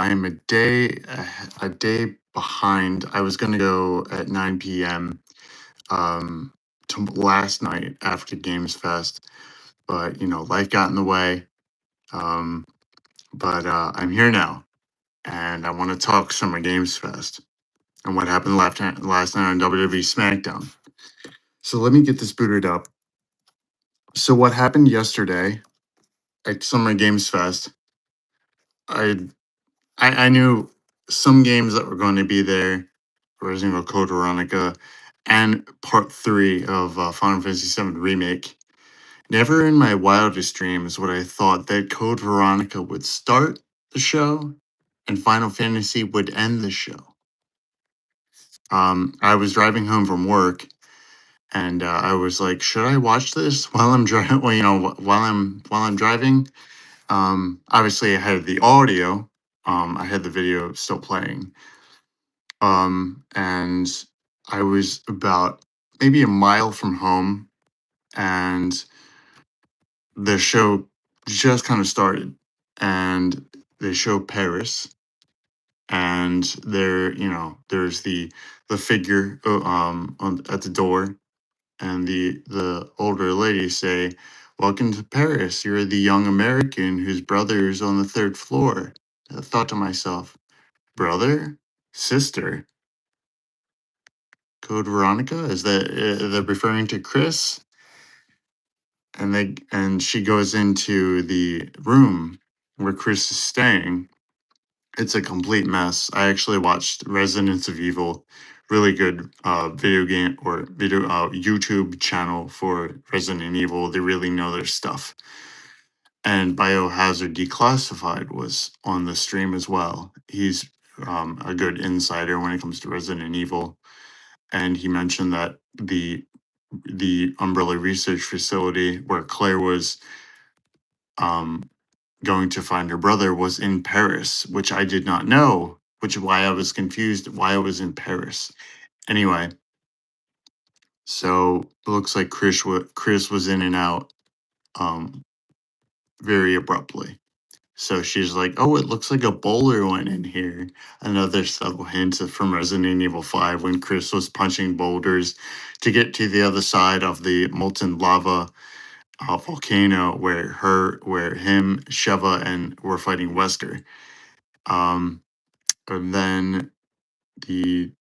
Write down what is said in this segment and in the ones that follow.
I'm a day behind. I was gonna go at 9 p.m. um last night after Gamesfest, but life got in the way. Um, but I'm here now, and I want to talk Summer Gamesfest and what happened last night on WWE Smackdown. So let me get this booted up. So what happened yesterday at Summer Gamesfest? I I knew some games that were going to be there, Resident Evil Code Veronica, and Part 3 of Final Fantasy VII Remake. Never in my wildest dreams would I thought that Code Veronica would start the show and Final Fantasy would end the show. I was driving home from work and I was like, should I watch this while I'm driving? Well, while I'm driving. Obviously, I had the audio. I had the video still playing. And I was about maybe a mile from home, and the show just kind of started, and they show Paris, and there's the figure at the door, and the older lady say, "Welcome to Paris. You're the young American whose brother is on the third floor." I thought to myself, brother, sister, Code Veronica? Is that they're referring to Chris? And she goes into the room where Chris is staying. It's a complete mess. I actually watched Residence of Evil, really good video game or video YouTube channel for Resident Evil. They really know their stuff. And Biohazard Declassified was on the stream as well. He's a good insider when it comes to Resident Evil, and he mentioned that the Umbrella Research Facility where Claire was um, going to find her brother was in Paris, which I did not know, which is why I was confused why I was in Paris. Anyway, so it looks like Chris was in and out um, very abruptly. So she's like, "Oh, it looks like a bowler went in here." Another subtle hint from Resident Evil 5 when Chris was punching boulders to get to the other side of the molten lava volcano where him, Sheva, and were fighting Wesker. Um, and then the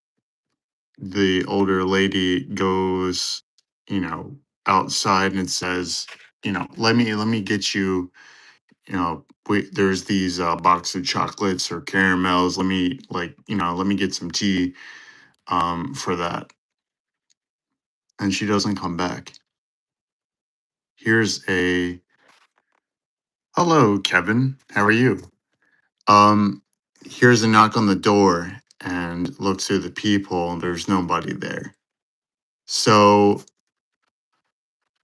the older lady goes, you know, outside and says, let me get you, there's these box of chocolates or caramels. Let me get some tea for that. And she doesn't come back. Here's a hello, Kevin. How are you? Um, Here's a knock on the door and looks through the peephole and there's nobody there. So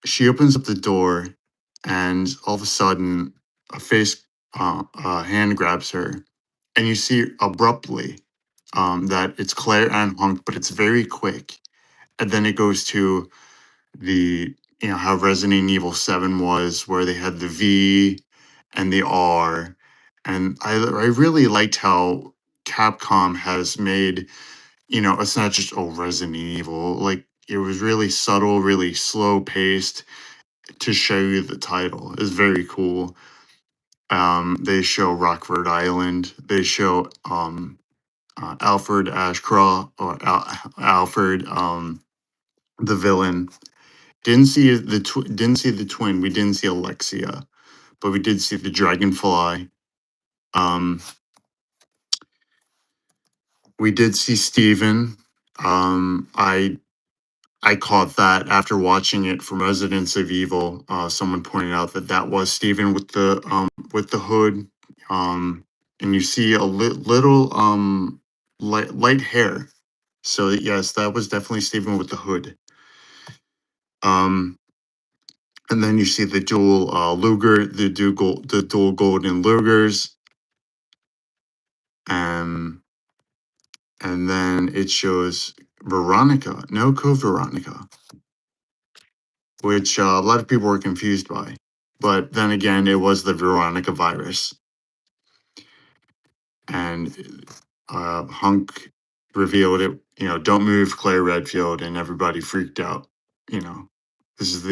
she opens up the door and all of a sudden a hand grabs her, and you see abruptly that it's Claire and Hunk, but it's very quick. And then it goes to the, how Resident Evil 7 was, where they had the V and the R. And I really liked how Capcom has made, it's not just, oh, Resident Evil. Like, it was really subtle, really slow paced to show you the title. It's very cool. They show Rockford Island. They show Alfred Ashcraw, or Alfred, the villain. Didn't see the twin. We didn't see Alexia, but we did see the dragonfly. Um, we did see Steven. I caught that after watching it from Residence of Evil. Someone pointed out that was Steven with the hood. And you see a little light hair. So yes, that was definitely Steven with the hood. And then you see the dual Luger, the dual golden Lugers. And then it shows Veronica, no Code Veronica, which a lot of people were confused by. But then again, it was the Veronica virus. and Hunk revealed it. Don't move, Claire Redfield, and everybody freaked out. You know, this is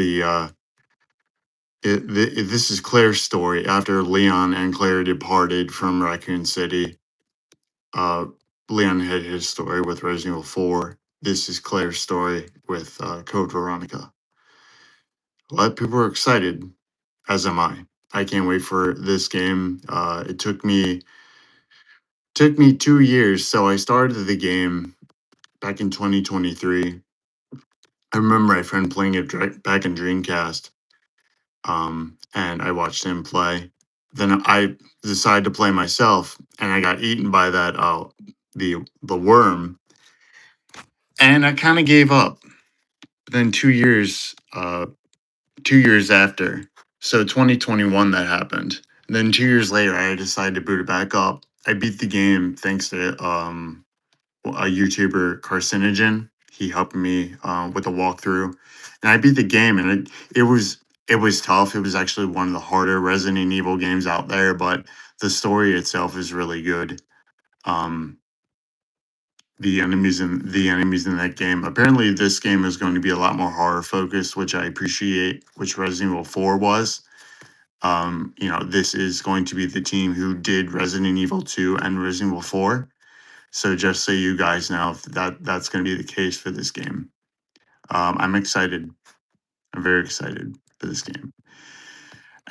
this is Claire's story after Leon and Claire departed from Raccoon City. Uh, Leon had his story with Resident Evil 4. This is Claire's story with Code Veronica. A lot of people are excited, as am I. I can't wait for this game. It took me 2 years, so I started the game back in 2023. I remember my friend playing it back in Dreamcast, and I watched him play. Then I decided to play myself, and I got eaten by that the worm, and I kind of gave up. Then 2 years after, so 2021 that happened. And then 2 years later, I decided to boot it back up. I beat the game thanks to a YouTuber, Carcinogen. He helped me with the walkthrough, and I beat the game. And it was tough. It was actually one of the harder Resident Evil games out there, but the story itself is really good. Um, the enemies in that game. Apparently, this game is going to be a lot more horror focused, which I appreciate. Which Resident Evil 4 was. This is going to be the team who did Resident Evil 2 and Resident Evil 4. So just so you guys know, that's going to be the case for this game. I'm excited. I'm very excited for this game.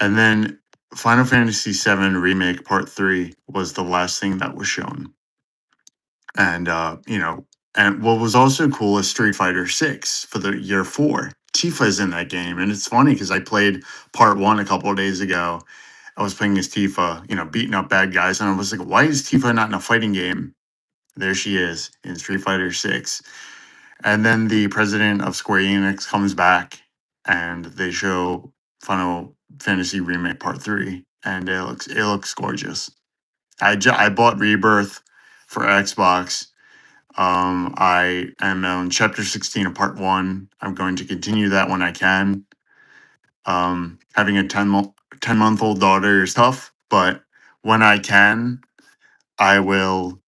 And then Final Fantasy VII Remake Part 3 was the last thing that was shown. And what was also cool is Street Fighter 6 for the year 4. Tifa's in that game. And it's funny because I played Part 1 a couple of days ago. I was playing as Tifa, beating up bad guys. And I was like, why is Tifa not in a fighting game? There she is in Street Fighter 6. And then the president of Square Enix comes back and they show Final Fantasy Remake Part 3. And it looks gorgeous. I bought Rebirth for Xbox. I am on chapter 16 of part 1. I'm going to continue that when I can. Having a 10-month-old daughter is tough, but when I can, I will.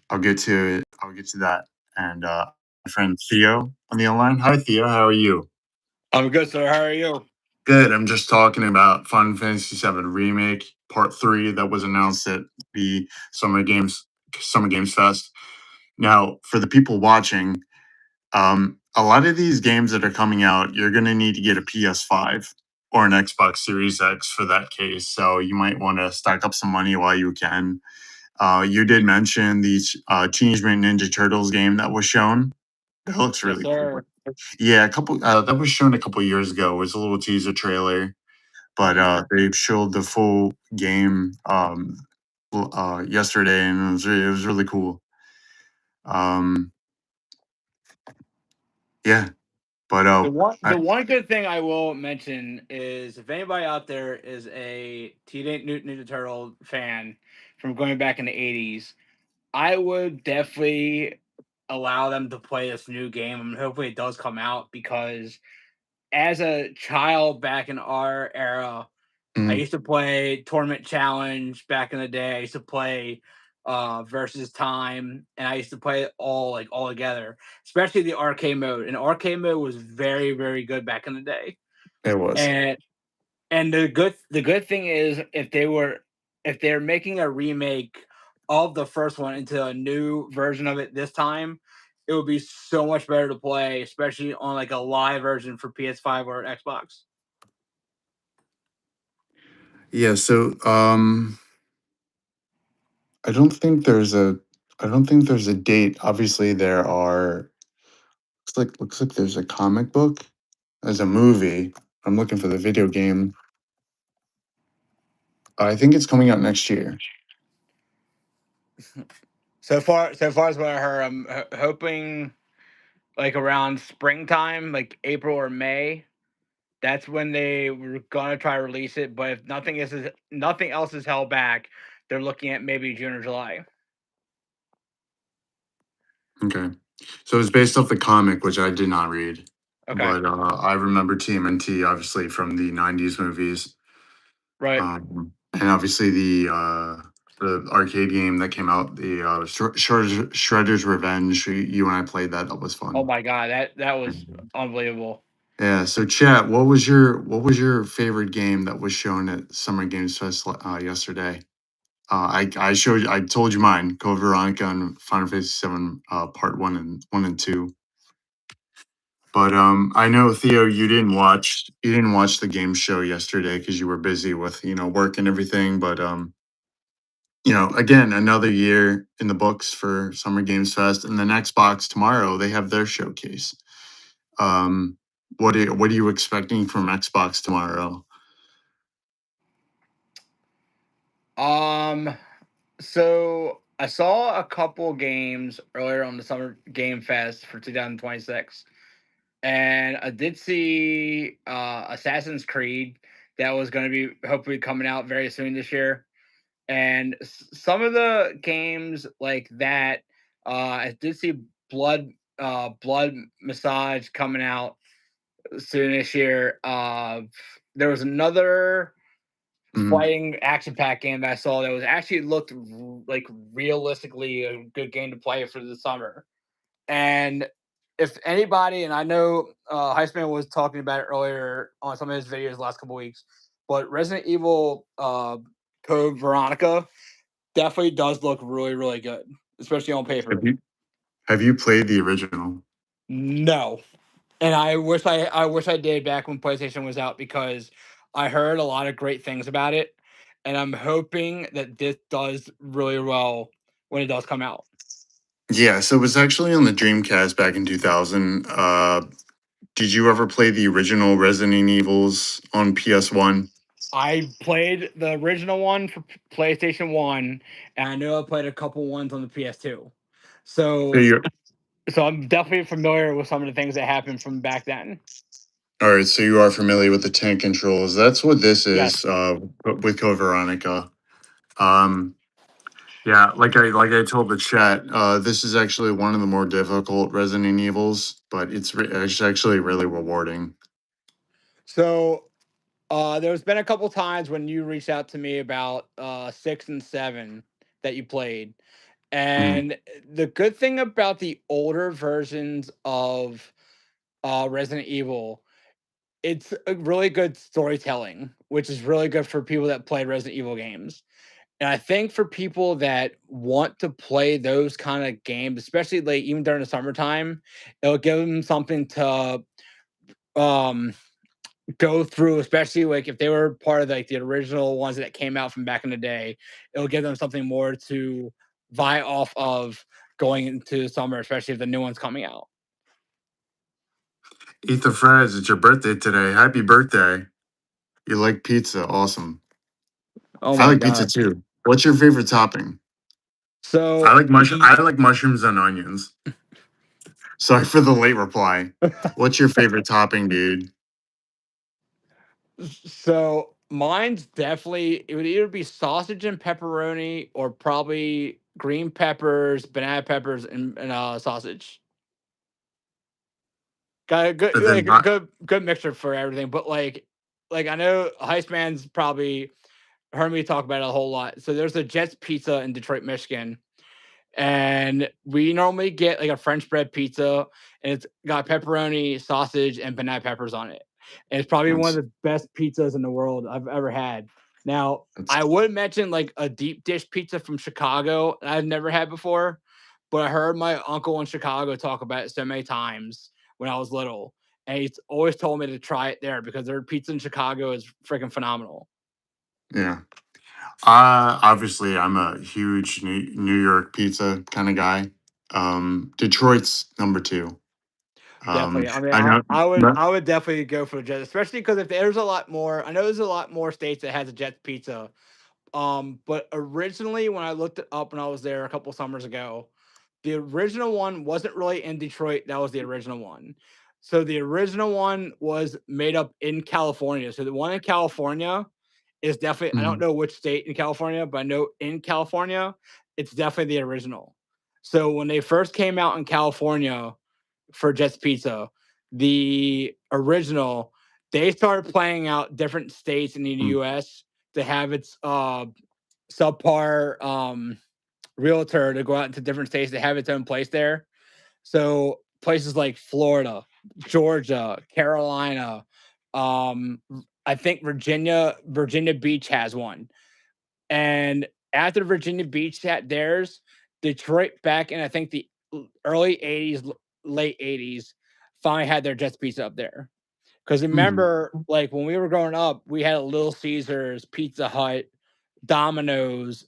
I'll get to it. I'll get to that. And my friend Theo on the line. Hi, Theo. How are you? I'm good, sir. How are you? Good. I'm just talking about Final Fantasy VII Remake Part 3 that was announced at the Summer Games Fest. Now, for the people watching, a lot of these games that are coming out, you're going to need to get a PS5 or an Xbox Series X for that case. So you might want to stack up some money while you can. You did mention the Teenage Mutant Ninja Turtles game that was shown. That looks Yes, really cool. sir. Yeah, a couple that was shown a couple years ago. It was a little teaser trailer, but they showed the full game yesterday, and it was really cool. Um, yeah, but The one I, the one good thing I will mention is if anybody out there is a Teenage Mutant Ninja Turtle fan from going back in the 80s, I would definitely allow them to play this new game. And hopefully it does come out because as a child back in our era, I mm, used to play Tournament Challenge back in the day. I used to play versus time, and I used to play it all together, especially the arcade mode. And arcade mode was very, very good back in the day. it was. And the good thing is if they're making a remake of the first one into a new version of it this time, it would be so much better to play, especially on like a live version for PS5 or Xbox. Yeah, so I don't think there's a I don't think there's a date. Obviously there are looks like there's a comic book. There's a movie. I'm looking for the video game. I think it's coming out next year. So far as what I heard, I'm hoping like around springtime, like April or May. That's when they were gonna try to release it. But if nothing else is held back, they're looking at maybe June or July. Okay. So it's based off the comic, which I did not read. Okay, But I remember TMNT obviously from the 90s movies. right. And obviously the the arcade game that came out, the Shredder's Revenge. You and I played that. That was Oh fun. my god, that was unbelievable. Yeah. So, chat. What was your favorite game that was shown at Summer Games Fest yesterday? I told you mine. Code Veronica and Final Fantasy Seven Part One and Two. But I know Theo, you didn't watch the game show yesterday because you were busy with work and everything. But again, another year in the books for Summer Games Fest, and then Xbox tomorrow they have their showcase. Um, what are you expecting from Xbox tomorrow? Um, so I saw a couple games earlier on the Summer Game Fest for 2026, and I did see Assassin's Creed that was going to be hopefully coming out very soon this year. And some of the games like that, I did see Blood Massage coming out soon this year. There was another Mm. fighting action pack game that I saw that was actually looked like realistically a good game to play for the summer. And if anybody, and I know Heisman was talking about it earlier on some of his videos the last couple weeks, but Resident Evil Code Veronica definitely does look really, really good, especially on Have paper. you have you played the original? No, and I wish I did back when PlayStation was out because I heard a lot of great things about it, and I'm hoping that this does really well when it does come out. Yeah, so it was actually on the Dreamcast back in 2000. Did you ever play the original Resident Evils on PS1? I played the original one for PlayStation One, and I know I played a couple ones on the PS2. So So, you so I'm definitely familiar with some of the things that happened from back then. All right, so you are familiar with the tank controls. That's what this is Yes. with Code Veronica. Um, yeah, like I told the chat, this is actually one of the more difficult Resident Evils, but it's actually really rewarding. So there's been a couple times when you reached out to me about 6 and 7 that you played. Mm. And the good thing about the older versions of Resident Evil, it's a really good storytelling, which is really good for people that play Resident Evil games. And I think for people that want to play those kind of games, especially like even during the summertime, it'll give them something to um go through, especially like if they were part of like the original ones that came out from back in the day. It'll give them something more to vie off of going into summer, especially if the new one's coming out. Eat the fries. It's your birthday today. Happy birthday. You like pizza? Awesome. Oh I my like pizza god. too. What's your favorite topping? I So like I like mushrooms and onions. Sorry for the late reply. What's your favorite topping, dude? so mine's definitely it would either be sausage and pepperoni or probably green peppers, banana peppers, and sausage. Got a good But then like a good mixture for everything. But like I know Heistman's probably heard me talk about it a whole lot. So there's a Jets Pizza in Detroit, Michigan, and we normally get like a French bread pizza, and it's got pepperoni, sausage, and banana peppers on it. And it's probably one of that's the best pizzas in the world I've ever had. Now, that's I would mention like a deep dish pizza from Chicago that I've never had before, but I heard my uncle in Chicago talk about it so many times when I was little, and he's always told me to try it there because their pizza in Chicago is freaking phenomenal. yeah. Obviously, I'm a huge New York pizza kind of guy. Detroit's number two. Definitely. I mean, I know. I would definitely go for the Jets, especially because if there's a lot more, I know there's a lot more states that has a Jets pizza. But originally, when I looked it up when I was there a couple summers ago, the original one wasn't really in Detroit. That was the original one. So the original one was made up in California. So the one in California is definitely, I don't Mhm. know which state in California, but I know in California, it's definitely the original. So when they first came out in California, for Jets Pizza, the original, they started playing out different states in the Mm. US to have its subpar realtor to go out into different states to have its own place there. So places like Florida, Georgia, Carolina, um, I think Virginia Beach has one. And after Virginia Beach had theirs, Detroit back in I think the early '80s, late '80s, finally had their Jets Pizza up there. Because Hmm. remember, like when we were growing up, we had a Little Caesars, Pizza Hut, Domino's,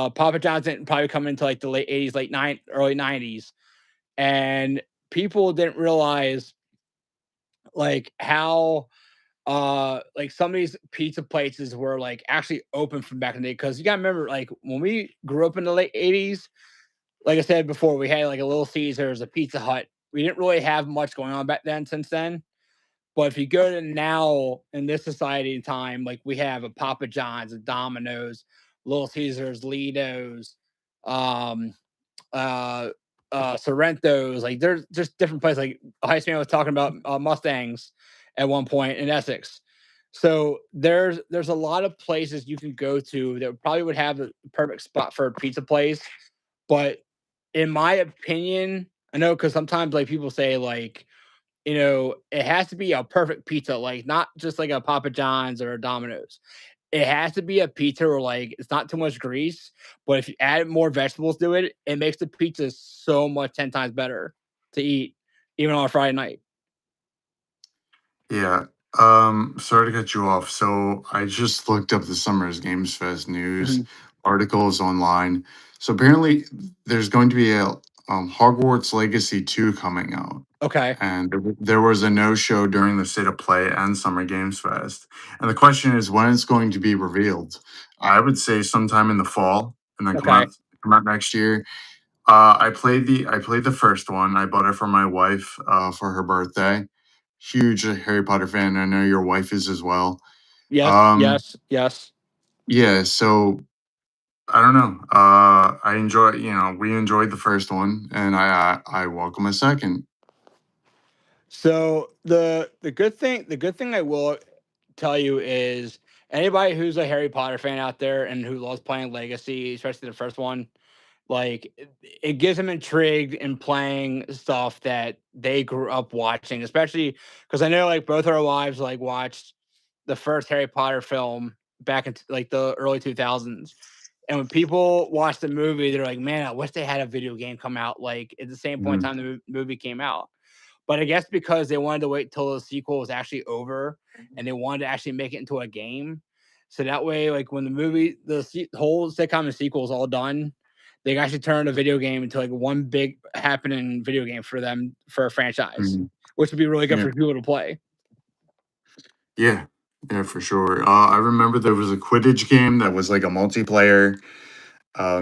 Papa John's didn't probably come into like the late '80s, early '90s, and people didn't realize like how like some of these pizza places were like actually open from back in the day, because you gotta remember like when we grew up in the late '80s, like I said before, we had like a Little Caesars, a Pizza Hut. We didn't really have much going on back then. Since then, but if you go to now in this society and time, like we have a Papa John's, a Domino's, Little Caesars, Lido's, um, uh, Sorrento's. Like there's just different places. Like Heisman was talking about Mustangs at one point in Essex. So there's a lot of places you can go to that probably would have the perfect spot for a pizza place. But in my opinion, I know because sometimes like people say like it has to be a perfect pizza, like not just like a Papa John's or a Domino's. It has to be a pizza where like it's not too much grease, but if you add more vegetables to it, it makes the pizza so much 10 times better to eat, even on a Friday night. Yeah. Sorry to cut you off. So I just looked up the Summer's Games Fest news Mhm. articles online. So apparently there's going to be a Hogwarts Legacy 2 coming out. Okay. And there was a no-show during the State of Play and Summer Games Fest. And the question is when it's going to be revealed. I would say sometime in the fall and then Okay. come out next year. I played the first one. I bought it for my wife for her birthday. Huge Harry Potter fan. I know your wife is as well. Yes. Um, Yes. Yes. yeah, so I don't know. I enjoy, we enjoyed the first one, and I welcome a second. So the good thing I will tell you is anybody who's a Harry Potter fan out there and who loves playing Legacy, especially the first one, like it gives them intrigued in playing stuff that they grew up watching, especially because I know like both our wives like watched the first Harry Potter film back in like the early 2000s. And when people watch the movie, they're like, "Man, I wish they had a video game come out like at the same point in Mhm, time the movie came out." But I guess because they wanted to wait till the sequel was actually over and they wanted to actually make it into a game. So that way, like when the movie, whole sitcom and sequel is all done, they can actually turn a video game into like one big happening video game for them for a franchise, mhm. which would be really good Yeah, for people to play. yeah, yeah, for sure. I remember there was a Quidditch game that was like a multiplayer.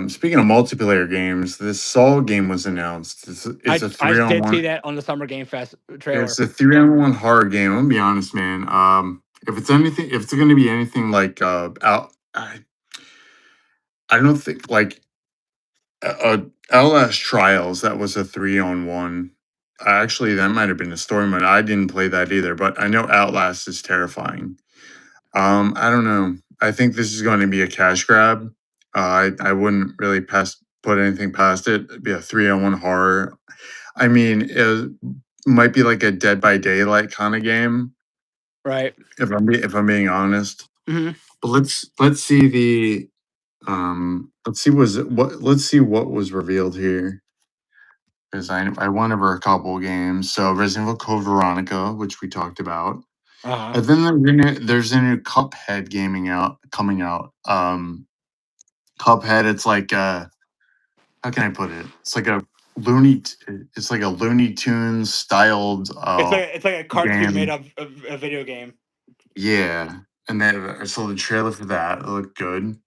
Speaking of multiplayer games, this Saw game was announced. It's a I three on did see one. that on the Summer Game Fest It's trailer. a 3-on-1 horror game. I'm gonna be honest, man. If it's gonna be anything like out, I don't think like LS Trials. That was a 3-on-1. Actually, that might have been a story mode. I didn't play that either, but I know Outlast is terrifying. I don't know. I think this is going to be a cash grab. I wouldn't really put anything past it. It'd be a 3-on-1 horror. I mean, it might be like a Dead by Daylight kind of game Right. if I'm being honest. Hmm. But let's see what was revealed here. Because I went over a couple games. So Resident Evil Code Veronica, which we talked about. Uh-huh. And then there's a new Cuphead coming out. Cuphead, it's like how can I put it? It's like a Looney Tunes styled It's like a cartoon made game. up of a video game. Yeah. And then I saw the trailer for that. It looked good.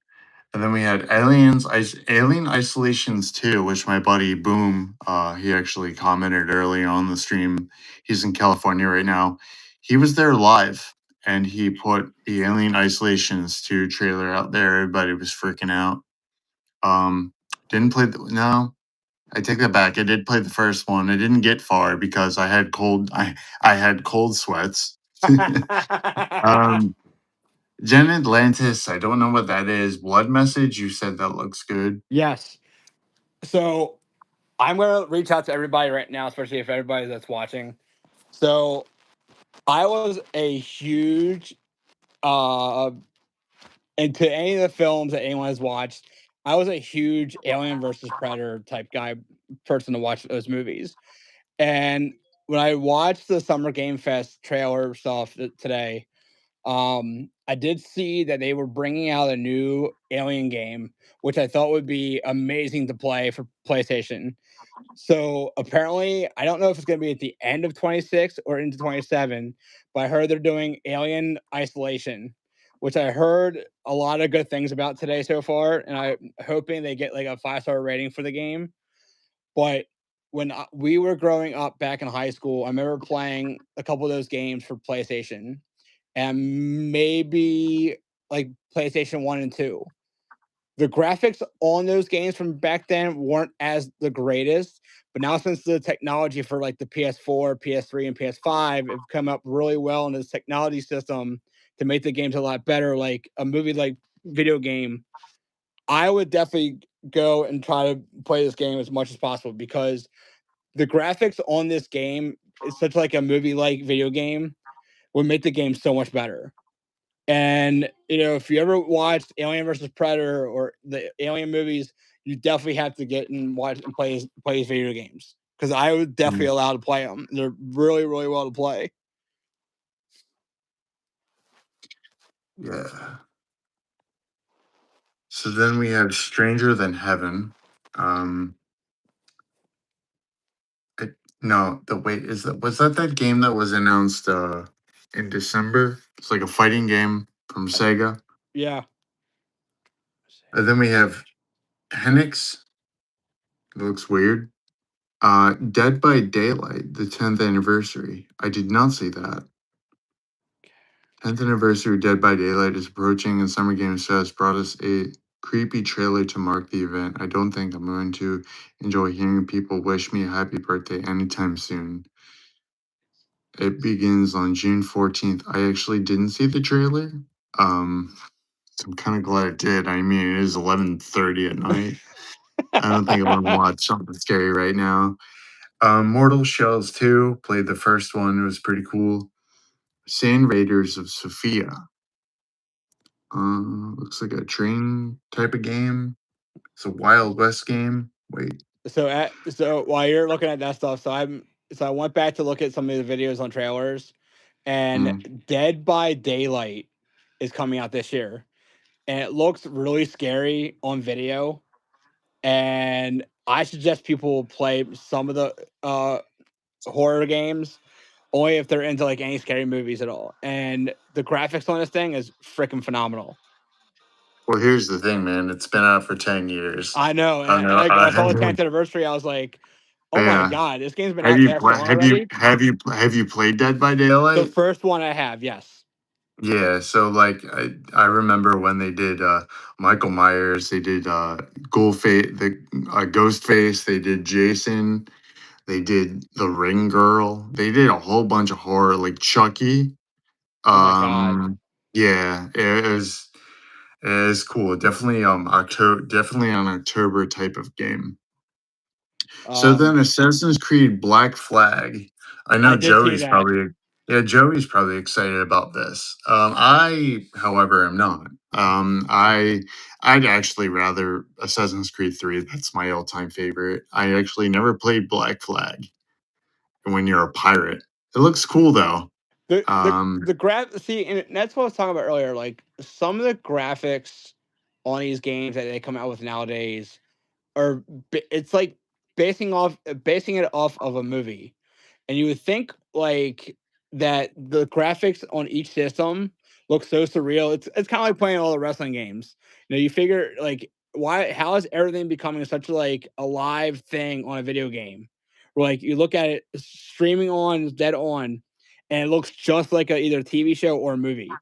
And then we had Alien Isolations 2, which my buddy Boom, he actually commented early on the stream. He's in California right now. He was there live and he put the Alien Isolations 2 trailer out there. Everybody was freaking out. Um, didn't play no, I take that back. I did play the first one. I didn't get far because I had cold sweats. um Gen Atlantis, I don't know what that is. Blood Message, you said that looks good. Yes. So I'm gonna reach out to everybody right now, especially if everybody that's watching. So I was a huge and to any of the films that anyone has watched, I was a huge Alien versus Predator type guy person to watch those movies. And when I watched the Summer Game Fest trailer stuff today, I did see that they were bringing out a new Alien game, which I thought would be amazing to play for PlayStation. So apparently, I don't know if it's going to be at the end of 26 or into 27, but I heard they're doing Alien Isolation, which I heard a lot of good things about today so far, and I'm hoping they get like a 5-star rating for the game. But when we were growing up back in high school, I remember playing a couple of those games for PlayStation, and maybe like PlayStation 1 and 2. The graphics on those games from back then weren't as the greatest, but now since the technology for like the PS4, PS3, and PS5 have come up really well in this technology system to make the games a lot better, like a movie like video game, I would definitely go and try to play this game as much as possible because the graphics on this game is such like a movie like video game would make the game so much better. And if you ever watched Alien versus Predator or the Alien movies, you definitely have to get and watch and play these video games because I would definitely Mm, allow to play them. They're really really well to play. yeah. So then we have Stranger Than Heaven. Um, it, no, the wait is that was that game that was announced in December? It's like a fighting game from Sega. Yeah. And then we have Henix. It looks weird. Dead by Daylight, the 10th anniversary. I did not see that. 10th anniversary of Dead by Daylight is approaching, and Summer Games Fest brought us a creepy trailer to mark the event. I don't think I'm going to enjoy hearing people wish me a happy birthday anytime soon. It begins on June 14th. I actually didn't see the trailer. So I'm kind of glad I did. I mean, it is 11:30 at night. I don't think I want to watch something scary right now. Mortal Shells 2, played the first one. It was pretty cool. Sand Raiders of Sophia. Looks like a train type of game. It's a Wild West game. Wait. So while you're looking at that stuff, so I went back to look at some of the videos on trailers, and Mm. Dead by Daylight is coming out this year, and it looks really scary on video. And I suggest people play some of the horror games only if they're into like any scary movies at all. And the graphics on this thing is freaking phenomenal. Well, here's the thing, man. It's been out for 10 years. I know, I and know. like when I saw the 10th anniversary, I was like, "Oh my Yeah. god, this game's been out that long already." Have you played Dead by The Daylight? first one I have, yes. Yeah, so like I remember when they did Michael Myers, they did Ghostface, they did Jason, they did the Ring Girl, they did a whole bunch of horror like Chucky. Oh my god. Um yeah, it was cool. Definitely October, definitely an October type of game. So then Um, Assassin's Creed Black Flag. I know I did see Joey's that. probably Joey's probably excited about this. I, however, am not. I'd actually rather Assassin's Creed 3. That's my all-time favorite. I actually never played Black Flag when you're a pirate. It looks cool though. Um The see, and that's what I was talking about earlier. Like some of the graphics on these games that they come out with nowadays are it's like basing it off of a movie. And you would think like that the graphics on each system look so surreal. It's kind of like playing all the wrestling games. You figure like how is everything becoming such like a live thing on a video game? Where like you look at it streaming on, dead on, and it looks just like either a TV show or a movie.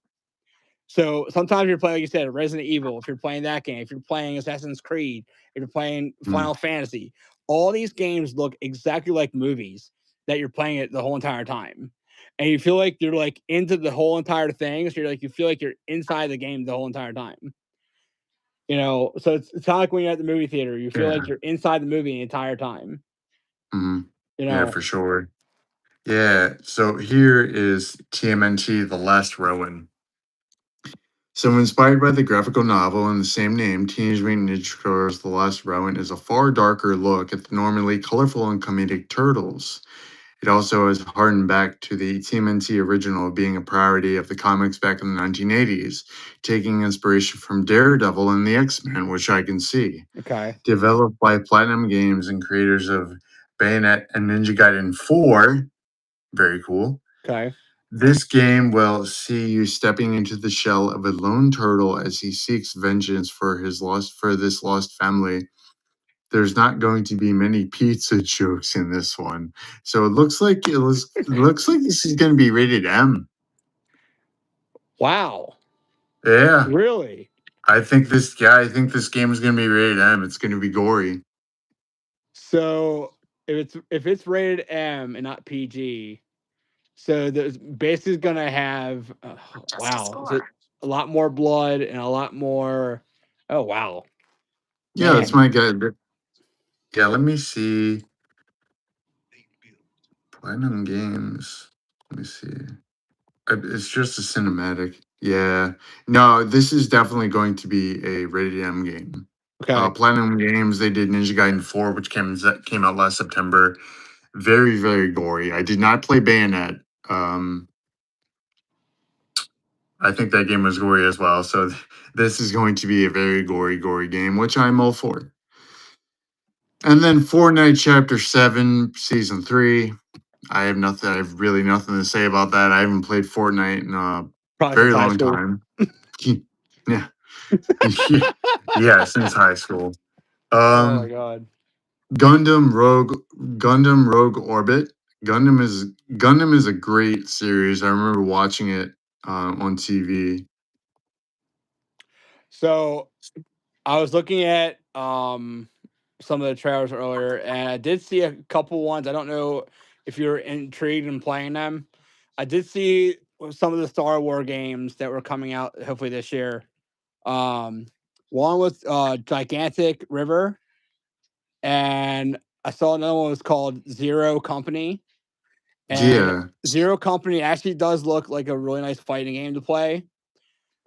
So sometimes you're playing, like you said, Resident Evil. If you're playing that game, if you're playing Assassin's Creed, if you're playing mm, Final Fantasy, all these games look exactly like movies that you're playing it the whole entire time. and you feel like you're like into the whole entire thing. So you feel like you're inside the game the whole entire time. So it's kind of like when you're at the movie theater, you feel like Yeah. you're inside the movie the entire time. Hmm. You Yeah, know, for sure. Yeah. So here is TMNT: The Last Rowan. So, inspired by the graphical novel in the same name, Teenage Mutant Ninja Turtles: The Last Rowan is a far darker look at the normally colorful and comedic turtles. It also has hardened back to the TMNT original being a parody of the comics back in the 1980s, taking inspiration from Daredevil and the X-Men, which I can see. okay, Developed by Platinum Games and creators of Bayonet and Ninja Gaiden 4, very cool. okay. This game will see you stepping into the shell of a lone turtle as he seeks vengeance for this lost family. There's not going to be many pizza jokes in this one. So it looks like this is going to be rated M. Wow, Yeah. really? I think this game is going to be rated M. It's going to be gory. So if it's rated M and not PG, so there's basically gonna have wow, so a lot more blood and a lot more. Oh wow, Yeah, that's man. my guy. Yeah, let me see. Platinum Games. Let me see. It's just a cinematic. Yeah. No, this is definitely going to be a rated M game. Okay. Platinum Games, they did Ninja Gaiden 4, which came out last September. Very, very gory. I did not play Bayonet. Um, I think that game was gory as well. So this is going to be a very gory, gory game, which I'm all for. And then Fortnite Chapter 7, Season 3. I have nothing. I have really nothing to say about that. I haven't played Fortnite in a Probably since very high long school. time. Yeah, yeah, since high school. Oh my Um, god. Gundam Rogue, Gundam Rogue Orbit. Gundam is Gundam is a great series. I remember watching it on TV. So I was looking at some of the trailers earlier, and I did see a couple ones. I don't know if you're intrigued in playing them. I did see some of the Star Wars games that were coming out hopefully this year. Um, One was Gigantic River, and I saw another one was called Zero Company. And Yeah, Zero Company actually does look like a really nice fighting game to play,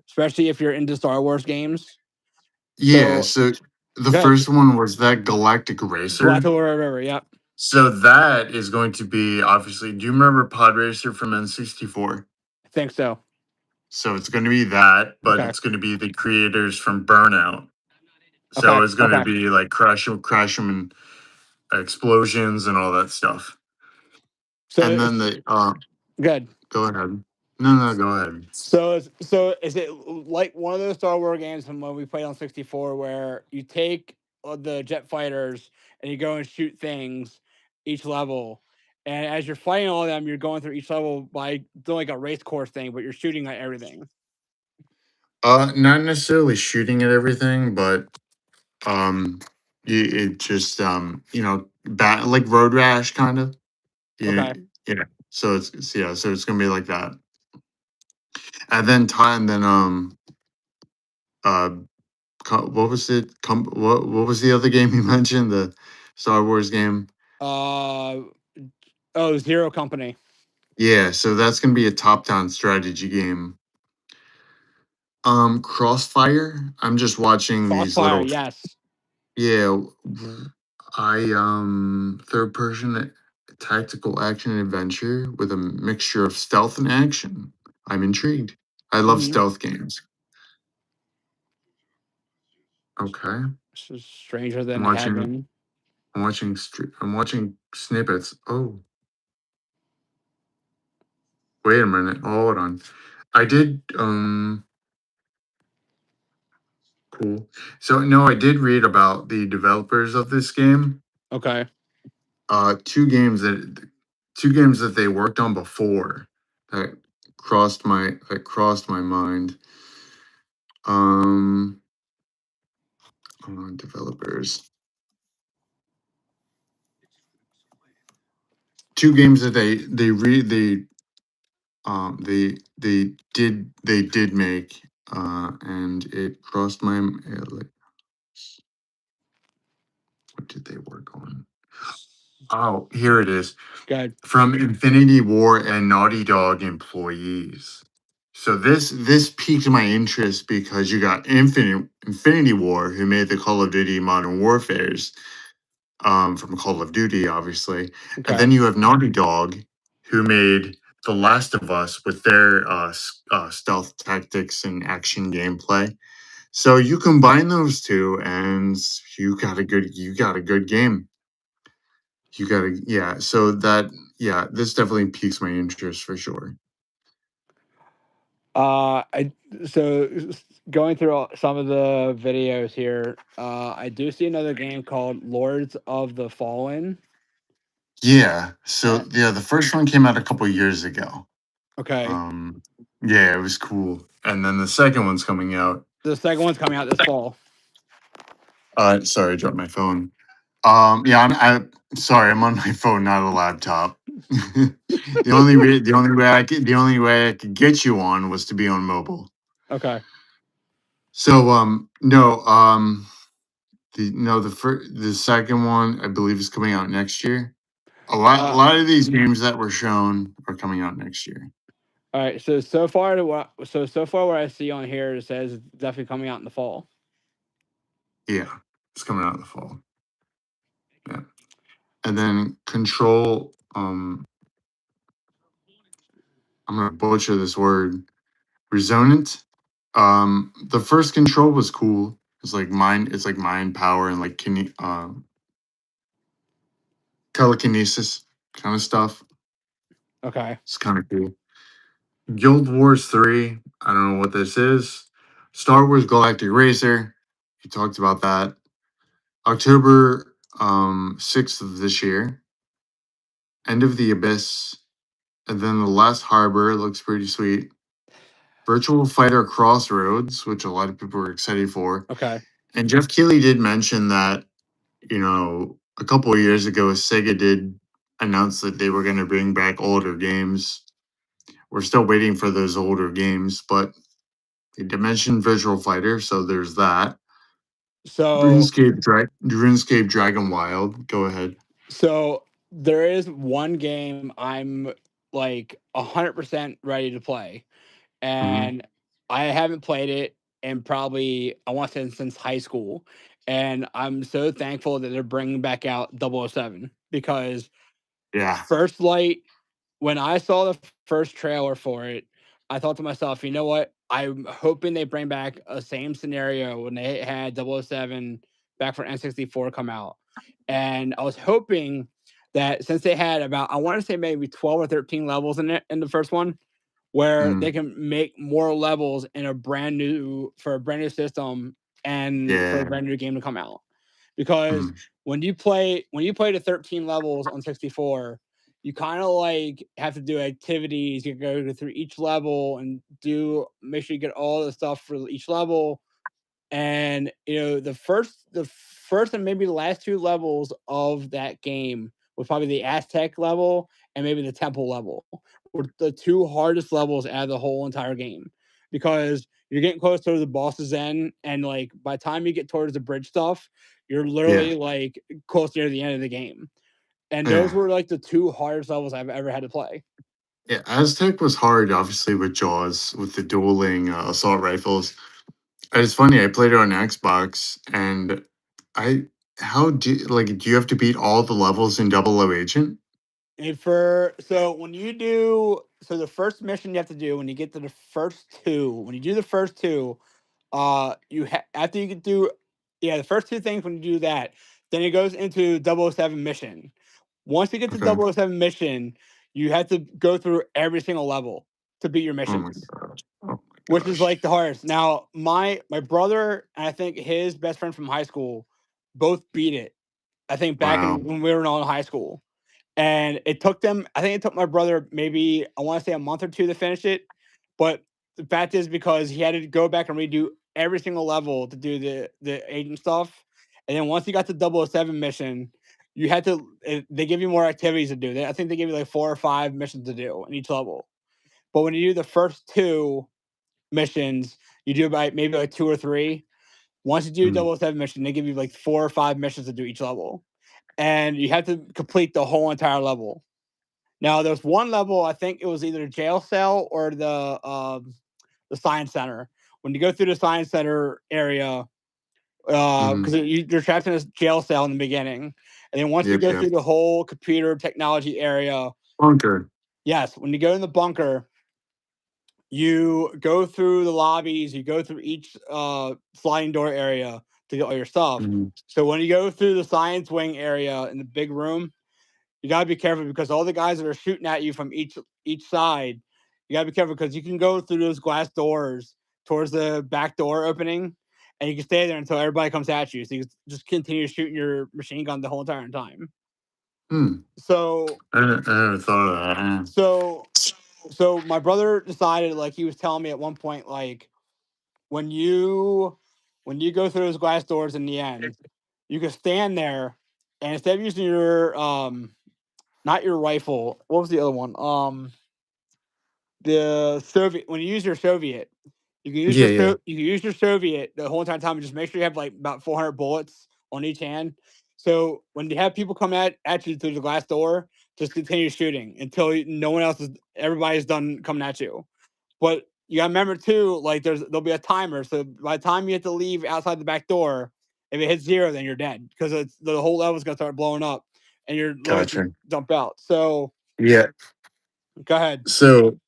especially if you're into Star Wars games. yeah. So So the good. first one was that Galactic Racer. Galactic River, yep. So that is going to be obviously. Do you remember Pod Racer from N64? I think so. So it's going to be that, but Okay. it's going to be the creators from Burnout. So Okay. it's going to Okay. be like crash them and explosions and all that stuff. So And then it's the good. go ahead. No, no, go ahead. So is it like one of those Star Wars games from when we played on 64 where you take the jet fighters and you go and shoot things each level, and as you're fighting all of them, you're going through each level by doing like a race course thing, but you're shooting at everything. Not necessarily shooting at everything, but it just like road rash kind of. Yeah, Okay. yeah. So yeah. So it's gonna be like that. And then time, then uh, what was it? What was the other game you mentioned? The Star Wars game. Uh oh, Zero Company. Yeah. So that's gonna be a top-down strategy game. Crossfire. I'm just watching these Crossfire, little. yes. Yeah, third person tactical action adventure with a mixture of stealth and action. I'm intrigued. I love Mm-hmm. stealth games. Okay. This is stranger I'm than watching heaven. I'm watching snippets. Oh, wait a minute. Hold on. I did cool. So no, I did read about the developers of this game. Okay. Uh two games that two games that they worked on before that crossed my mind. Um, developers. Two games that They did make, and it crossed my like, what did they work on? Oh, here it is. Good. From Infinity War and Naughty Dog employees. So this piqued my interest because you got Infinity War, who made the Call of Duty Modern Warfares, from Call of Duty, obviously, and Okay. then you have Naughty Dog, who made The Last of Us with their stealth tactics and action gameplay. So you combine those two, and you got a good game. You got to yeah. So that yeah, this definitely piques my interest for sure. I so going through some of the videos here, I do see another game called Lords of the Fallen. Yeah. So And yeah, the first one came out a couple years ago. okay, Um, yeah, it was cool. And then the second one's coming out. the second one's coming out this fall. Sorry, I dropped my phone. Yeah, sorry, I'm on my phone, not a laptop. The only way I could get you on was to be on mobile. Okay. So no, the second one I believe is coming out next year. A Uh, lot of these games that were shown are coming out next year. all right. So far what I see on here, it says it's definitely coming out in the fall. Yeah, it's coming out in the fall. Yeah, and then Control. I'm gonna butcher this word. Resonant. The first Control was cool. It's like mind. It's like mind power and like telekinesis kind of stuff. Okay. It's kind of cool. Guild Wars 3. I don't know what this is. Star Wars Galactic Racer. You talked about that. October 6th of this year. End of the Abyss. And then The Last Harbor looks pretty sweet. Virtual Fighter Crossroads, which a lot of people are excited for. Okay. And Jeff Keighley did mention that, a couple of years ago, Sega did announce that they were going to bring back older games. We're still waiting for those older games, but they did mention Virtual Fighter, so there's that. So RuneScape Dragon Wild. Go ahead. so there is one game I'm like 100% ready to play, Hmm. and I haven't played it in probably, I want to say, since high school. And I'm so thankful that they're bringing back out 007, because Yeah, First Light, when I saw the first trailer for it, I thought to myself, you know what? I'm hoping they bring back a same scenario when they had 007 back for N64 come out. And I was hoping that since they had about, I want to say maybe 12 or 13 levels in it in the first one, where they mm, can make more levels in a brand new system and for a yeah, brand new game to come out. Because mm, when you play the 13 levels on 64, you kind of like have to do activities. You go through each level and do make sure you get all the stuff for each level. And the first and maybe the last two levels of that game was probably the Aztec level and maybe the Temple level, were the two hardest levels out of the whole entire game, because you're getting close to the boss's end, and like by the time you get towards the bridge stuff, you're yeah, literally like close near the end of the game. And those yeah, were like the two hardest levels I've ever had to play. yeah. Aztec was hard, obviously, with Jaws, with the dueling assault rifles. And it's funny. I played it on Xbox, and I do you have to beat all the levels in Double O Agent? And the first mission you have to do when you get to the first two, when you do the first two, after you get through, yeah, the first two things, when you do that, then it goes into 007 mission. Once you get to Okay. 007 mission, you have to go through every single level to beat your Oh my missions, god. Oh my which is gosh. like the hardest. Now, my brother and I think his best friend from high school both beat it. I think back Wow. in when we were all in high school, and it took them, I think it took my brother maybe, I want to say, a month or two to finish it. But the fact is, because he had to go back and redo every single level to do the agent stuff. And then once you got to 007 mission, they give you more activities to do. I think they give you like 4 or 5 missions to do in each level. But when you do the first two missions, you do about maybe like two or three. Once you do Mm. 007 mission, they give you like 4 or 5 missions to do each level, and you have to complete the whole entire level. Now, there's one level, I think it was either the jail cell or the science center. When you go through the science center area, Mm. because you're trapped in a jail cell in the beginning, and then once you Yep. go Yep. through the whole computer technology area, Bunker. yes, when you go in the bunker, you go through the lobbies, you go through each sliding door area to get all your stuff. Mm. So when you go through the science wing area in the big room, you gotta be careful because all the guys that are shooting at you from each side, you gotta be careful because you can go through those glass doors towards the back door opening, and you can stay there until everybody comes at you. So you can just continue shooting your machine gun the whole entire time. Hmm. So I never thought of that. so so my brother decided, like he was telling me at one point, like when you go through those glass doors in the end, you can stand there and instead of using your not your rifle, what was the other one? The Soviet. When you use your Soviet, Yeah. Yeah. you can use your Soviet the whole entire time and just make sure you have like about 400 bullets on each hand. So when you have people come at you through the glass door, just continue shooting until no one else is everybody's done coming at you. But you gotta remember too, like there'll be a timer. So by the time you have to leave outside the back door, if it hits zero, then you're dead because the whole level's gonna start blowing up, and you're literally just Gotcha. jump out. So Yeah. go ahead. So,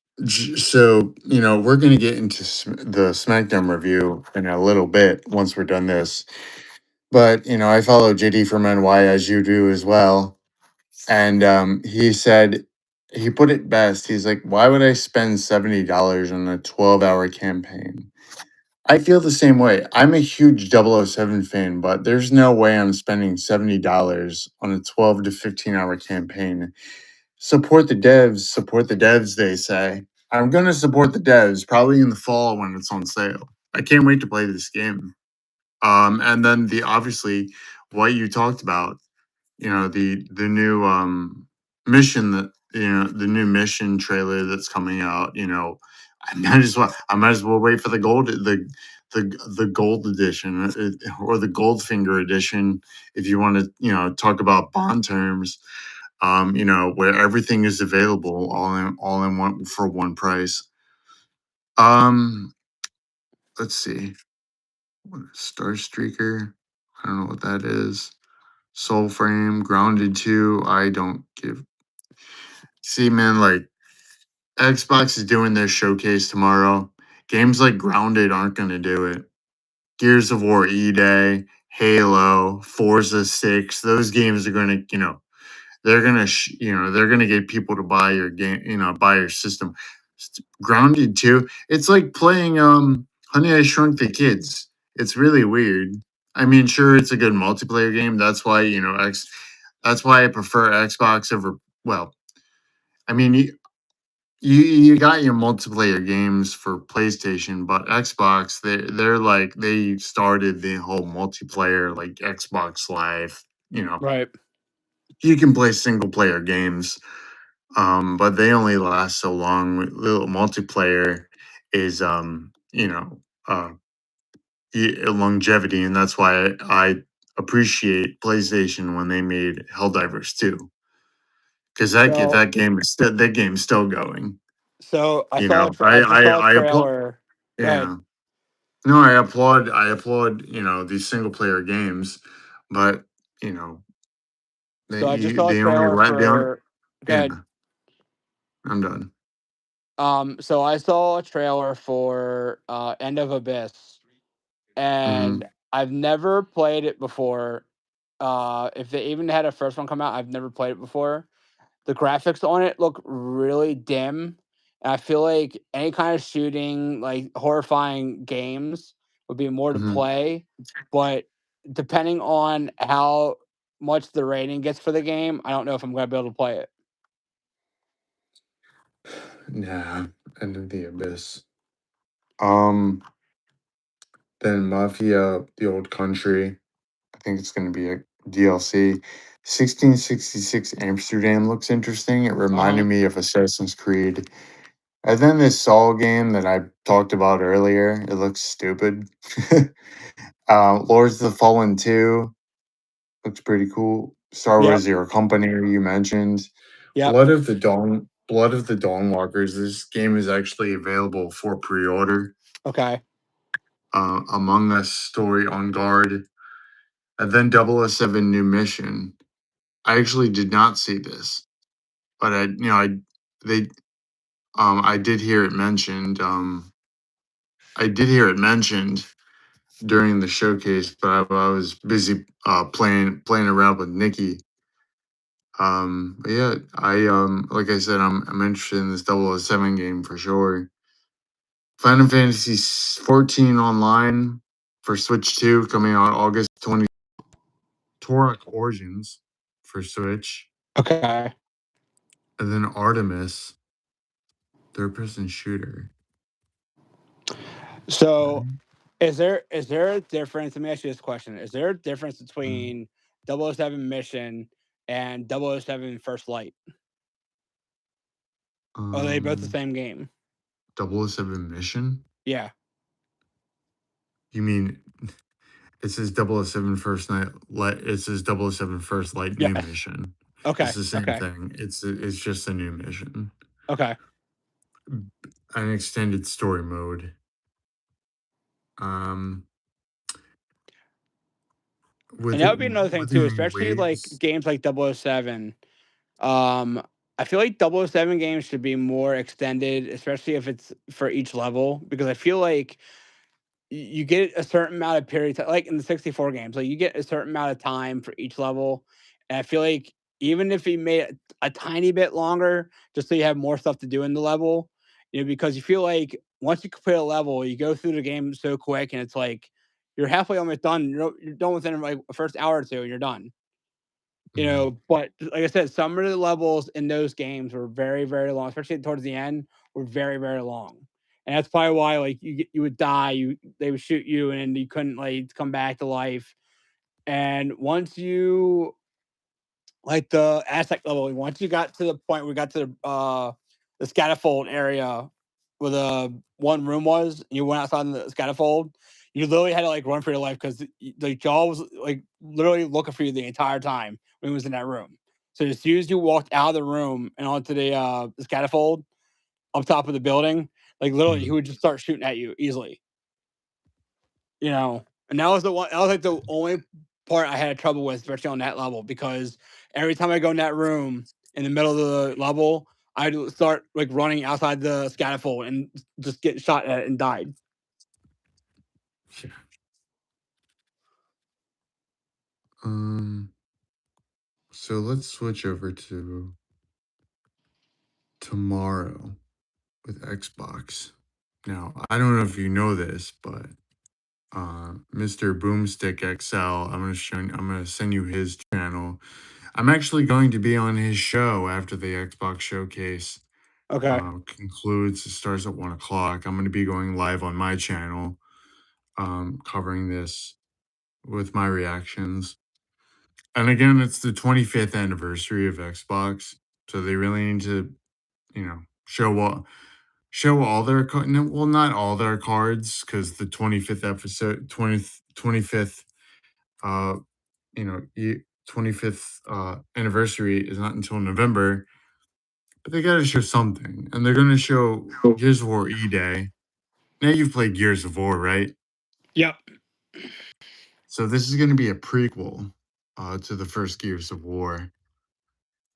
we're gonna get into the SmackDown review in a little bit once we're done this. But I follow JD from NY as you do as well, and he said he put it best. He's like, "Why would I spend $70 on a 12-hour campaign?" I feel the same way. I'm a huge 007 fan, but there's no way I'm spending $70 on a 12 to 15-hour campaign. Support the devs, they say. I'm going to support the devs probably in the fall when it's on sale. I can't wait to play this game. And then obviously what you talked about, the new mission the new mission trailer that's coming out, I might as well wait for the gold edition, or the Goldfinger edition, if you want to talk about bond terms, where everything is available all in one for one price. um let's see. Star Streaker, I don't know what that is. Soul Frame, Grounded 2, I don't give. See, man, like, Xbox is doing their showcase tomorrow. Games like Grounded aren't going to do it. Gears of War E Day, Halo, Forza 6, those games are going to, they're going to get people to buy your game, buy your system. Grounded 2, it's like playing Honey I Shrunk the Kids. It's really weird. I mean, sure, it's a good multiplayer game. That's why, that's why I prefer Xbox over, well, I mean, you got your multiplayer games for PlayStation, but Xbox, they're like, they started the whole multiplayer, like Xbox Live. You know, Right. you can play single player games, but they only last so long. Little multiplayer is longevity, and that's why I appreciate PlayStation when they made Helldivers 2, because So that game's still going. I You saw know, I just saw a I applaud. trailer. Go ahead. Yeah. No, I applaud, these single player games, but, you know, So I just saw a they only, trailer. Go yeah, ahead. I'm done. So I saw a trailer for End of Abyss, Hmm. and I've never played it before. If they even had a first one come out, I've never played it before. The graphics on it look really dim, and I feel like any kind of shooting, like horrifying games, would be more to Hmm. play. But depending on how much the rating gets for the game, I don't know if I'm going to be able to play it. Yeah, End of the Abyss. Um, then Mafia, The Old Country. I think it's going to be a DLC. 1666 Amsterdam looks interesting. It Uh huh. reminded me of Assassin's Creed. And then this Saul game that I talked about earlier, it looks stupid. Lords of the Fallen 2 looks pretty cool. Star Yep. Wars Zero Company you mentioned. Yep. Blood of the Dawnwalkers. This game is actually available for pre-order. Okay. Among Us Story on Guard. And then 007 New Mission. I actually did not see this, but they I did hear it mentioned. I did hear it mentioned during the showcase, but I was busy playing around with Nikki. But yeah, like I said, I'm interested in this 007 game for sure. Final Fantasy 14 online for Switch 2 coming out August 20. Torok Origins for Switch, Okay. and then Artemis third person shooter. So Right? is there a difference? Let me ask you this question. Is there a difference Mm. between 007 Mission and 007 First Light? Are they both the Um, same game? 007 Mission? Yeah. You mean it says 007 First Night Light? It says 007 First Light New Yes. Mission. It's Okay. the same Okay. thing. It's just a new mission, Okay. an extended story mode. Um, And with that would be another thing too, Wuthering especially like Waves. games like 007. I feel like 007 games should be more extended, especially if it's for each level, because I feel like you get a certain amount of period like in the 64 games, like you get a certain amount of time for each level. And I feel like even if you made it a tiny bit longer, just so you have more stuff to do in the level, because you feel like once you complete a level, you go through the game so quick, and it's like you're halfway almost done. You're done within like the first hour or two, and you're done. Mm, But like I said, some of the levels in those games were very, very long, especially towards the end, were very, very long. And that's probably why like you would die, they would shoot you and you couldn't like come back to life. And once you like the Aztec level, once you got to the point where we got to the scaffold area where the one room was, and you went outside in the scaffold, you literally had to like run for your life because the jaw was like literally looking for you the entire time when he was in that room. So as soon as you walked out of the room and onto the scaffold up top of the building, like literally he mm. would just start shooting at you easily. And that was like the only part I had trouble with, especially on that level, because every time I go in that room in the middle of the level, I'd start like running outside the scaffold and just get shot at and died. Yeah. Um, so let's switch over to tomorrow with Xbox. Now, I don't know if you know this, but Mr. Boomstick XL, I'm gonna send you his channel. I'm actually going to be on his show after the Xbox showcase Okay. concludes. It starts at 1 o'clock. I'm going to be going live on my channel, covering this with my reactions. And again, it's the 25th anniversary of Xbox, so they really need to, show all their no, well, not all their cards, because the 25th episode, 25th, uh, 25th anniversary is not until November. But they gotta show something, and they're gonna show Gears of War E-Day. Now you've played Gears of War, right? Yep. So this is gonna be a prequel to the first Gears of War,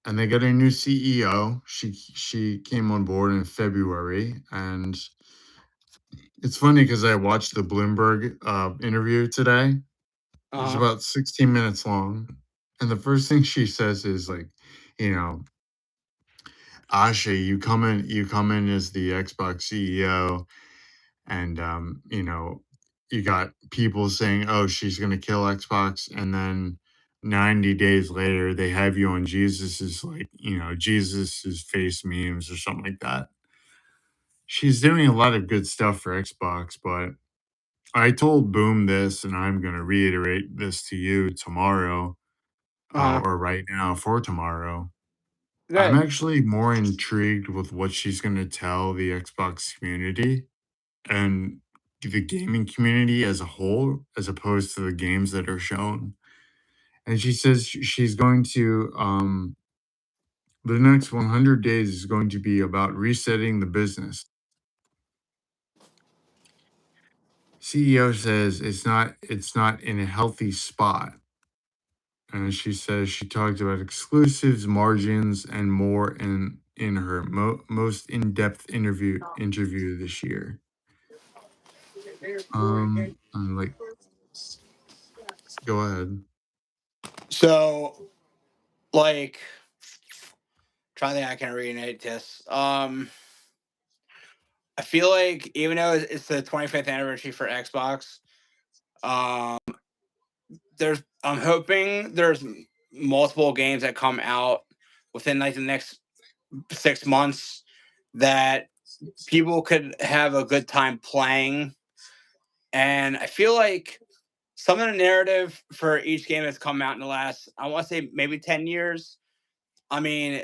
and they got a new CEO. She came on board in February, and it's funny because I watched the Bloomberg interview today. It's Uh huh. about 16 minutes long, and the first thing she says is like, you know, Asha, you come in as the Xbox CEO, and you got people saying, "Oh, she's gonna kill Xbox," and then 90 days later, they have you on Jesus's Jesus's face memes or something like that. She's doing a lot of good stuff for Xbox, but I told Boom this, and I'm gonna reiterate this to you tomorrow, Uh huh. or right now for tomorrow. I'm Good. actually more intrigued with what she's going to tell the Xbox community and the gaming community as a whole, as opposed to the games that are shown. And she says she's going to, the next 100 days is going to be about resetting the business. CEO says it's not in a healthy spot. And she says she talked about exclusives, margins, and more in her most in-depth interview this year. I'm like, go ahead. So, like, trying to think I can reiterate this. I feel like even though it's the 25th anniversary for Xbox, um, I'm hoping there's multiple games that come out within like the next 6 months that people could have a good time playing. And I feel like some of the narrative for each game that's come out in the last, I want to say maybe 10 years. I mean,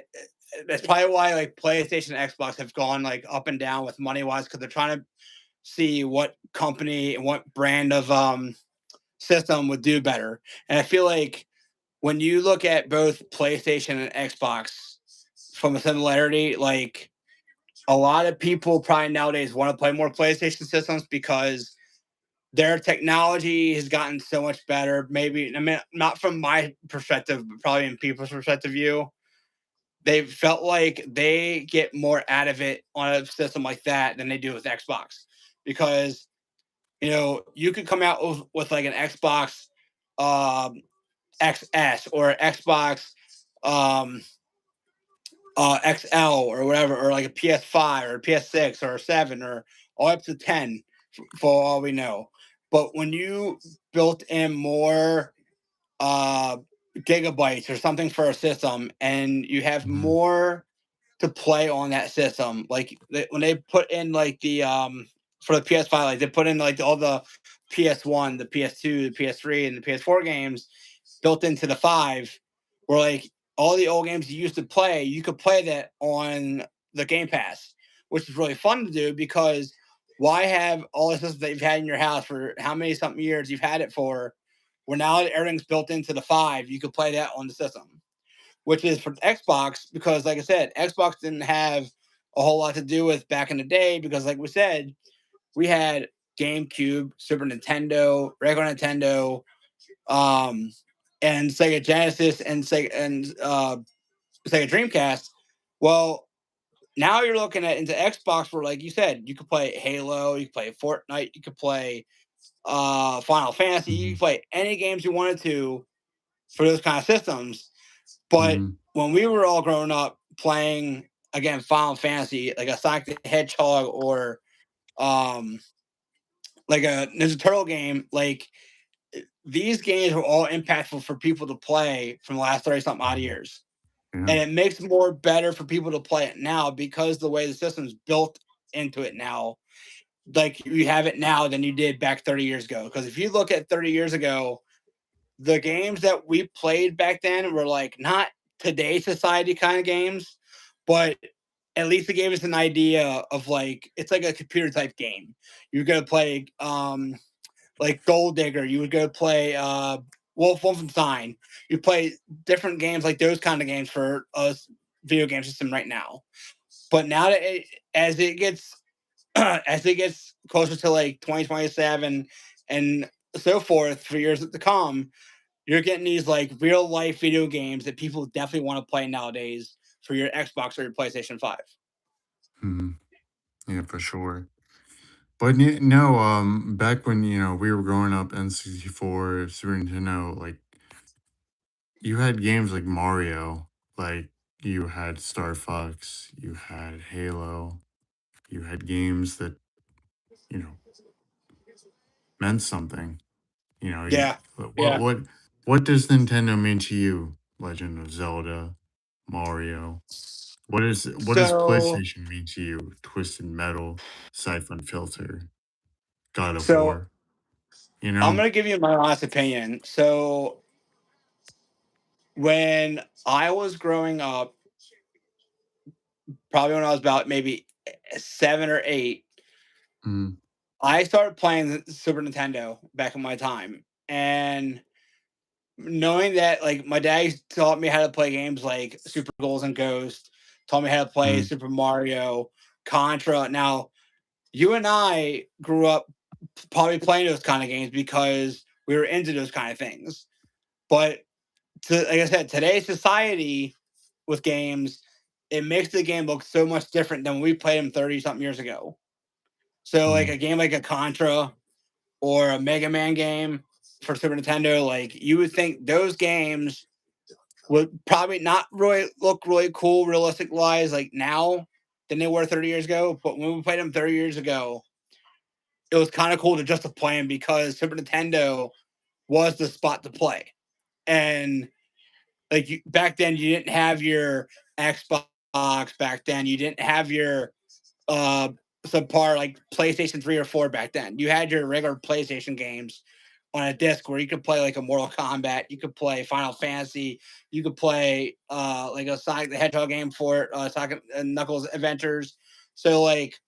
that's probably why like PlayStation and Xbox have gone like up and down with money wise because they're trying to see what company and what brand of system would do better. And I feel like when you look at both PlayStation and Xbox from a similarity, like a lot of people probably nowadays want to play more PlayStation systems because their technology has gotten so much better. Maybe I mean not from my perspective, but probably in people's perspective view. They felt like they get more out of it on a system like that than they do with Xbox because you could come out with like an Xbox um, XS or Xbox um, XL or whatever, or like a PS5 or a PS6 or a 7 or all up to 10 for all we know. But when you built in more uh, gigabytes or something for a system and you have Mhm, more to play on that system, like when they put in like the for the PS5, like they put in like all the PS1, the PS2, the PS3, and the PS4 games built into the five, where like all the old games you used to play, you could play that on the Game Pass, which is really fun to do because why have all the systems that you've had in your house for how many something years you've had it for, where now everything's built into the five, you could play that on the system, which is for Xbox because, like I said, Xbox didn't have a whole lot to do with back in the day because, like we said, we had GameCube, Super Nintendo, regular Nintendo, um, and Sega Genesis and Sega Dreamcast. Well, now you're looking at into Xbox where, like you said, you could play Halo, you could play Fortnite, you could play Final Fantasy, you mhm, could play any games you wanted to for those kind of systems. But mhm, when we were all growing up playing again Final Fantasy, like a Sonic the Hedgehog or um, like a Ninja Turtle game, like these games were all impactful for people to play from the last 30 something odd mhm. years. Yeah. And it makes it more better for people to play it now because the way the system's built into it now, like you have it now than you did back 30 years ago. Because if you look at 30 years ago, the games that we played back then were like not today's society kind of games, but at least it gave us an idea of like it's like a computer type game. You're gonna play like Gold Digger. You would go play Wolfenstein. You play different games like those kind of games for us video game system right now. But now that as it gets as it gets closer to like 2027 and so forth for years to come, you're getting these like real life video games that people definitely want to play nowadays for your Xbox or your PlayStation 5. Mhm. Yeah, for sure. But no, back when we were growing up, N64, Super Nintendo, like you had games like Mario, like you had Star Fox, you had Halo, you had games that you know meant something. Yeah. What Yeah. what does Nintendo mean to you? Legend of Zelda, Mario. What does So PlayStation mean to you? Twisted Metal, Siphon Filter, God of so War. You I'm know. gonna give you my honest opinion. So when I was growing up, probably when I was about maybe 7 or 8. Mm, I started playing the Super Nintendo back in my time, and knowing that like my dad taught me how to play games like Super Goals and Ghost, taught me how to play mm, Super Mario, Contra. Now, you and I grew up probably playing those kind of games because we were into those kind of things. But like I said, today's society with games, it makes the game look so much different than when we played them 30 something years ago. So like a mm. game like a Contra or a Mega Man game for Super Nintendo, like you would think those games would probably not really look really cool, realistic wise, like now than they were 30 years ago. But when we played them 30 years ago, it was kind of cool to just to play them because Super Nintendo was the spot to play. And like back then, you didn't have your Xbox. Back then, you didn't have your uh subpar like PlayStation 3 or 4 back then. You had your regular PlayStation games on a disc where you could play like a Mortal Kombat, you could play Final Fantasy, you could play like a Sonic the Hedgehog game for it, Sonic and Knuckles Adventures. So like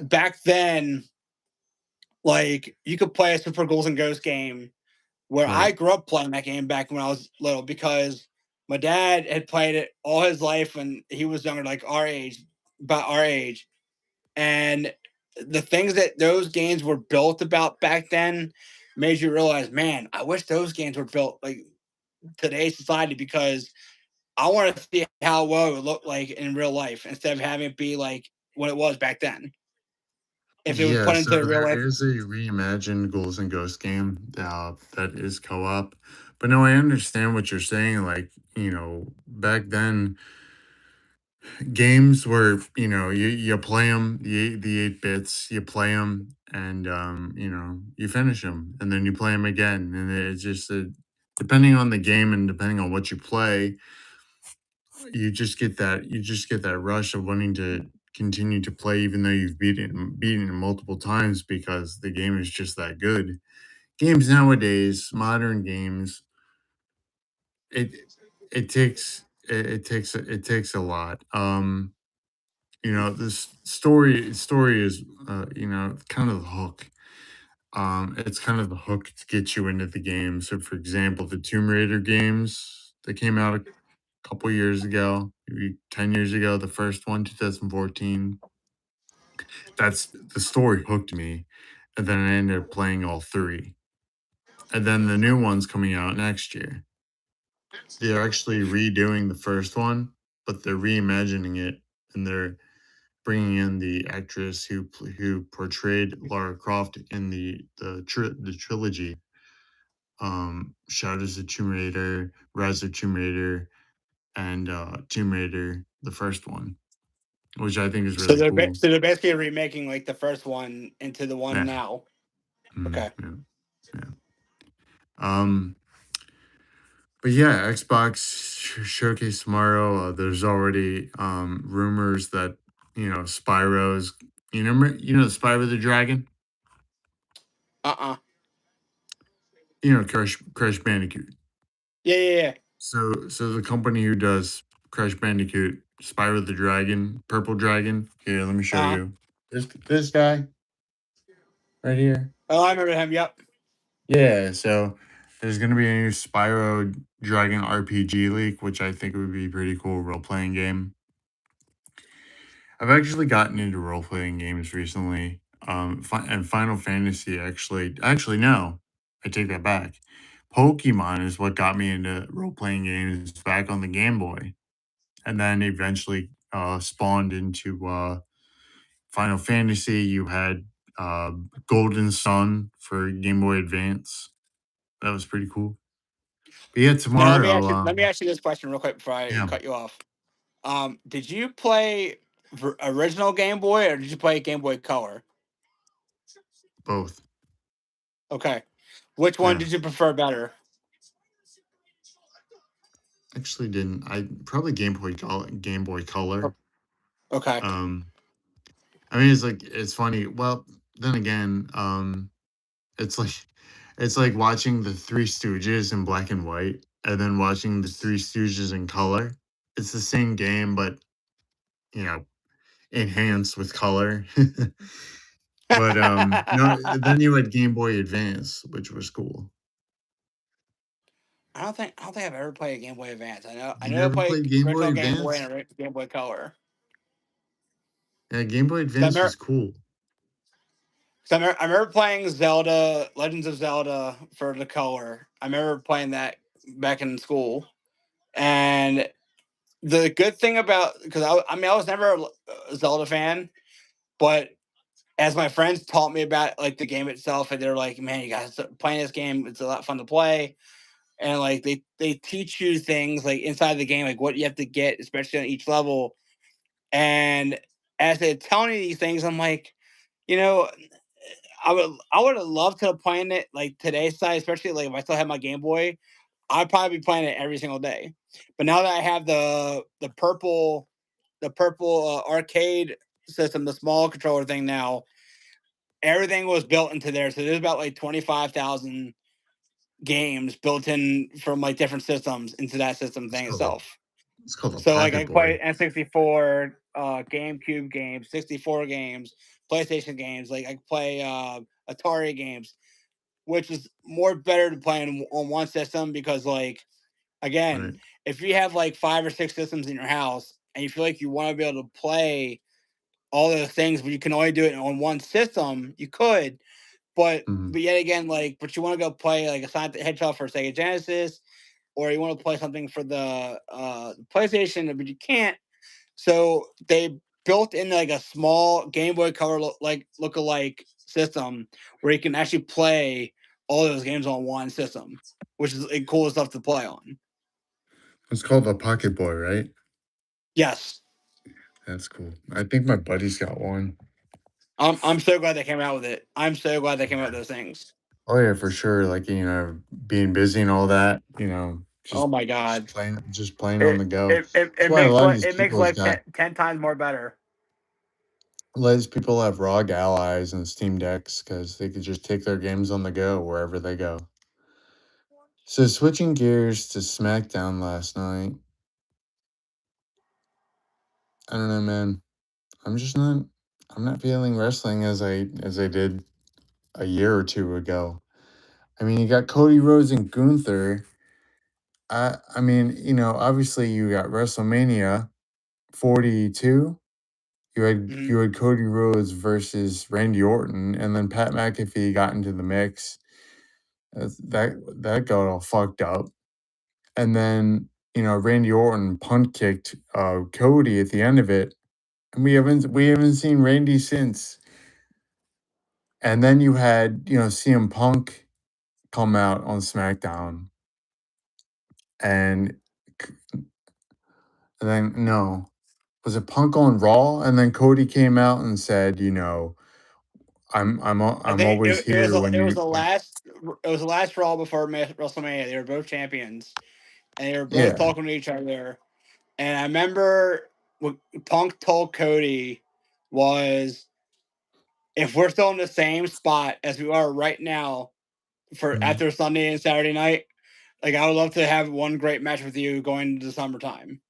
back then, like you could play a Super Ghouls and Ghosts game where I Right. grew up playing that game back when I was little because my dad had played it all his life when he was younger, like our age, about our age. And the things that those games were built about back then made you realize, man, I wish those games were built like today's society because I want to see how well it would look like in real life instead of having it be like what it was back then. If it was Yeah, put so into real there life. is a reimagined Ghouls and Ghosts game that is co-op. But no, I understand what you're saying. Like, back then, games were, you play them, the 8 bits, you play them, and, you finish them, and then you play them again. And it's just, depending on the game and depending on what you play, you just get that rush of wanting to continue to play even though you've beaten it multiple times because the game is just that good. Games nowadays, modern games, it it takes a lot. This story is kind of the hook. It's kind of the hook to get you into the game. So for example, the Tomb Raider games that came out a couple years ago, maybe 10 years ago, the first one, 2014. That's the story hooked me, and then I ended up playing all 3. And then the new one's coming out next year. They're actually redoing the first one, but they're reimagining it, and they're bringing in the actress who portrayed Lara Croft in the trilogy, Shadows of Tomb Raider, Rise of Tomb Raider, and, Tomb Raider, the first one, which I think is So really they're cool. so they're basically remaking like the first one into the one Yeah. now. Mhm, Okay. yeah, yeah. Um, but yeah, Xbox showcase tomorrow. There's already rumors that Spyro's the Spyro the Dragon. Uh-uh. Crash Bandicoot. Yeah, yeah, yeah. So the company who does Crash Bandicoot, Spyro the Dragon, Purple Dragon. Here, let me show Uh-huh. you. This guy right here. Oh, I remember him. Yep. Yeah, so there's gonna be a new Spyro Dragon RPG leak, which I think would be pretty cool role playing game. I've actually gotten into role playing games recently. And Final Fantasy actually no, I take that back. Pokemon is what got me into role playing games back on the Game Boy, and then eventually spawned into Final Fantasy. You had Golden Sun for Game Boy Advance. That was pretty cool. But yeah, Now tomorrow, let me ask you this question real quick before I yeah, cut you off. Did you play original Game Boy or did you play Game Boy Color? both. Okay. Which one Yeah, did you prefer better? actually didn't. I probably Game Boy O- Color. Okay. Um, I mean, it's funny. Well, then again, it's like it's like watching the Three Stooges in black and white, and then watching the Three Stooges in color. It's the same game, but you know, enhanced with color. But no, then you had Game Boy Advance, which was cool. I don't think I've ever played a Game Boy Advance. I You know I never played played Game Boy original Game Boy Advance? and Game Boy Color. Yeah, Game Boy 'Cause Advance was cool. I remember playing Zelda, Legends of Zelda for the Color. I remember playing that back in school. And the good thing about, because I mean I was never a Zelda fan, but as my friends taught me about like the game itself, and they're like, "Man, you guys playing this game. It's a lot of fun to play." And like they teach you things like inside the game, like what you have to get, especially on each level. And as they're telling me these things, I'm like, you know, I would have loved to have played it like today's side, especially like if I still had my Game Boy, I'd probably be playing it every single day. But now that I have the purple arcade system, the small controller thing now, everything was built into there. So there's about like 25,000 games built in from like different systems into that system It's thing called a itself. it's called a So like I Pocket can play Boy. N64, GameCube games, 64 games, PlayStation games. Like I can play Atari games, which is more better to play on one system because like again, Right. if you have like 5 or 6 systems in your house and you feel like you want to be able to play all those things, but you can only do it on one system, you could. But Mhm. but yet again, like, but you want to go play like a Sonic the Hedgehog for Sega Genesis, or you want to play something for the PlayStation, but you can't. So they built in like a small Game Boy Color like look-alike system where you can actually play all those games on one system, which is like, cool stuff to play on. It's called a Pocket Boy, right? Yes, That's cool. I think my buddy's got one. I'm so glad they came out with it. I'm so glad they came out with Yeah. those things. Oh yeah, for sure. Like, being busy and all that, Oh just my god, just playing on it the go. it it, That's it why a makes lot of life these it makes people's life got ten times more better. a lot of these people have ROG allies and Steam decks because they could just take their games on the go wherever they go. So switching gears to SmackDown last night, I don't know, man. I'm just not I'm not feeling wrestling as I did a year or two ago. I mean, you got Cody Rhodes and Gunther. I mean, obviously you got WrestleMania 42. You Mhm. had Cody Rhodes versus Randy Orton, and then Pat McAfee got into the mix. That got all fucked up. And then, Randy Orton punt kicked Cody at the end of it. And we haven't seen Randy since. And then you had, CM Punk come out on SmackDown and, and then no. Was it Punk on Raw? And then Cody came out and said, I I'm think always here when it was you the when last Raw before WrestleMania. They were both champions, and they were both yeah. talking to each other. And I remember what Punk told Cody was, "If we're still in the same spot as we are right now for Mhm. after Sunday and Saturday night, like I would love to have one great match with you going into the summertime."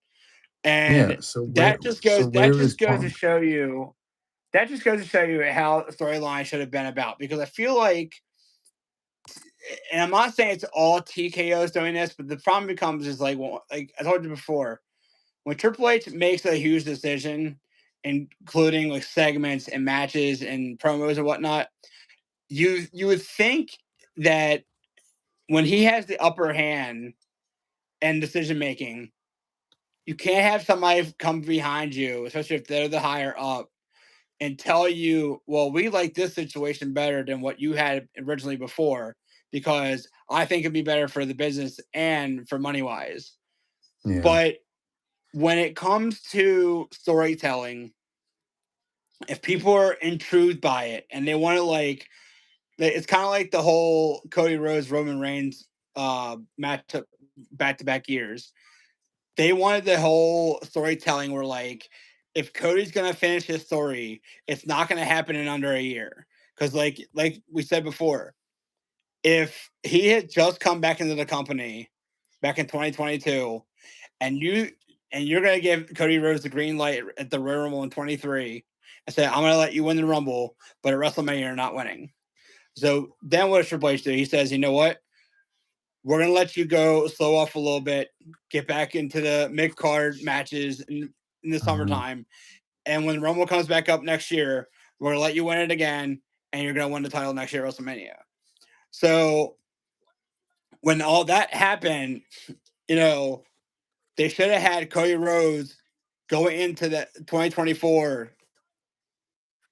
Yeah, And so that just so goes that where was just goes to Punk? show you how the storyline should have been about, because I feel like, and I'm not saying it's all TKOs doing this, but the problem becomes is like, well, like I told you before, when Triple H makes a huge decision, including like segments and matches and promos and whatnot, you would think that when he has the upper hand and decision making, you can't have somebody come behind you, especially if they're the higher up, and tell you, well, we like this situation better than what you had originally before, because I think it'd be better for the business and for money wise. Yeah. But when it comes to storytelling, if people are intrigued by it and they want to like, it's kind of like the whole Cody Rhodes Roman Reigns matchup back to back years. They wanted the whole storytelling where like, if Cody's gonna finish his story, it's not gonna happen in under a year. Because like we said before, if he had just come back into the company back in 2022, and and you're going to give Cody Rhodes the green light at the Royal Rumble in 23 and say, I'm going to let you win the Rumble, but at WrestleMania, you're not winning. So then what does Triple H do? He says, you know what? We're going to let you go slow off a little bit, get back into the mid-card matches in the summertime. And when Rumble comes back up next year, we're going to let you win it again, and you're going to win the title next year at WrestleMania. So when all that happened, they should have had Cody Rhodes going into the 2024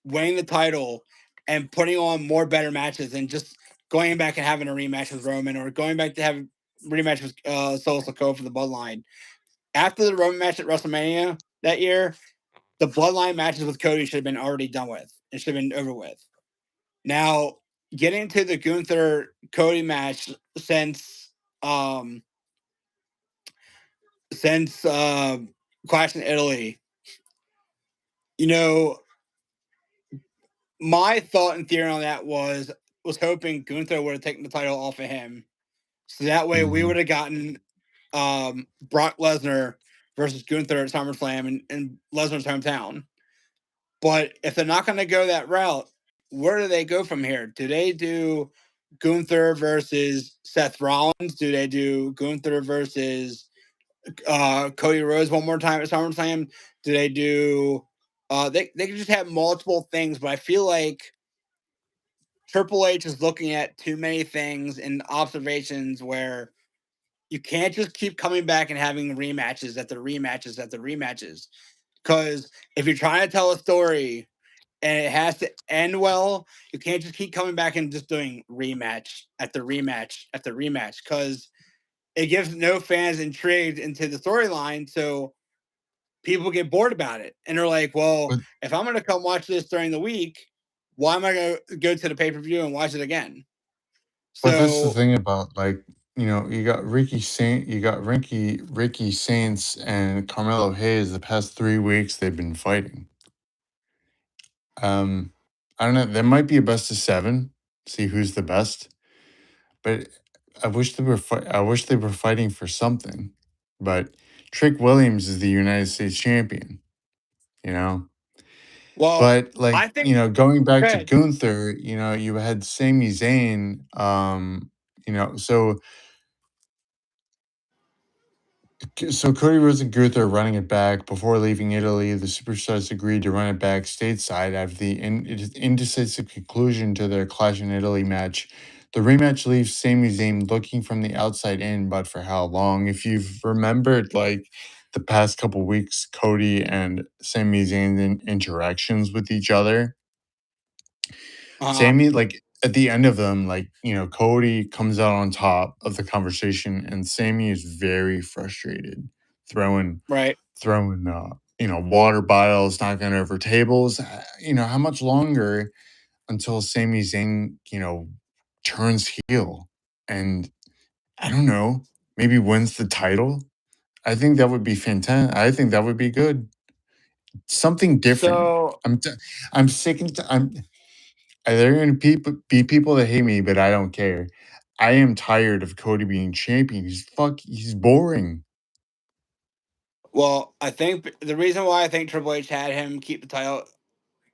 winning the title and putting on more better matches and just going back and having a rematch with Roman or going back to have a rematch with Solo Sikoa for the Bloodline. After the Roman match at WrestleMania that year, the Bloodline matches with Cody should have been already done with. It should have been over with. Now, getting to the Gunther Cody match since Clash in Italy, my thought and theory on that was hoping Gunther would have taken the title off of him, so that way we would have gotten Brock Lesnar versus Gunther at SummerSlam in Lesnar's hometown. But if they're not going to go that route, where do they go from here? Do they do Gunther versus Seth Rollins? Do they do Gunther versus Cody Rhodes one more time at SummerSlam? Do they do they can just have multiple things, but I feel like Triple H is looking at too many things and observations where you can't just keep coming back and having rematches at the rematches at the rematches. Because if you're trying to tell a story and it has to end well, you can't just keep coming back and just doing rematch at the rematch at the rematch, because it gives no fans intrigued into the storyline. So people get bored about it. And they're like, well, if I'm going to come watch this during the week, why am I going to go to the pay-per-view and watch it again? But that's the So, thing about, like, you got Ricky Saints and Carmelo Hayes. The past 3 weeks they've been fighting. I don't know. There might be a best of 7. See who's the best. But I wish they were fighting for something. But Trick Williams is the United States champion. You know. well, But, like, I think going back to good. Gunther, you had Sami Zayn. So Cody Rhodes and Gunther are running it back. Before leaving Italy, the superstars agreed to run it back stateside after the indecisive conclusion to their Clash in Italy match. The rematch leaves Sami Zayn looking from the outside in, but for how long? If you've remembered, like, the past couple weeks, Cody and Sami Zayn's interactions with each other, Uh, Sammy, like, at the end of them, like, Cody comes out on top of the conversation, and Sammy is very frustrated, throwing right. water bottles, knocking over tables. How much longer until Sami Zayn, turns heel and, I don't know, maybe wins the title? I think that would be fantastic. I think that would be good. Something different. So, I'm sick and I'm there are going to be people that hate me, but I don't care. I am tired of Cody being champion. He's boring. well, I think the reason why I think Triple H had him keep the title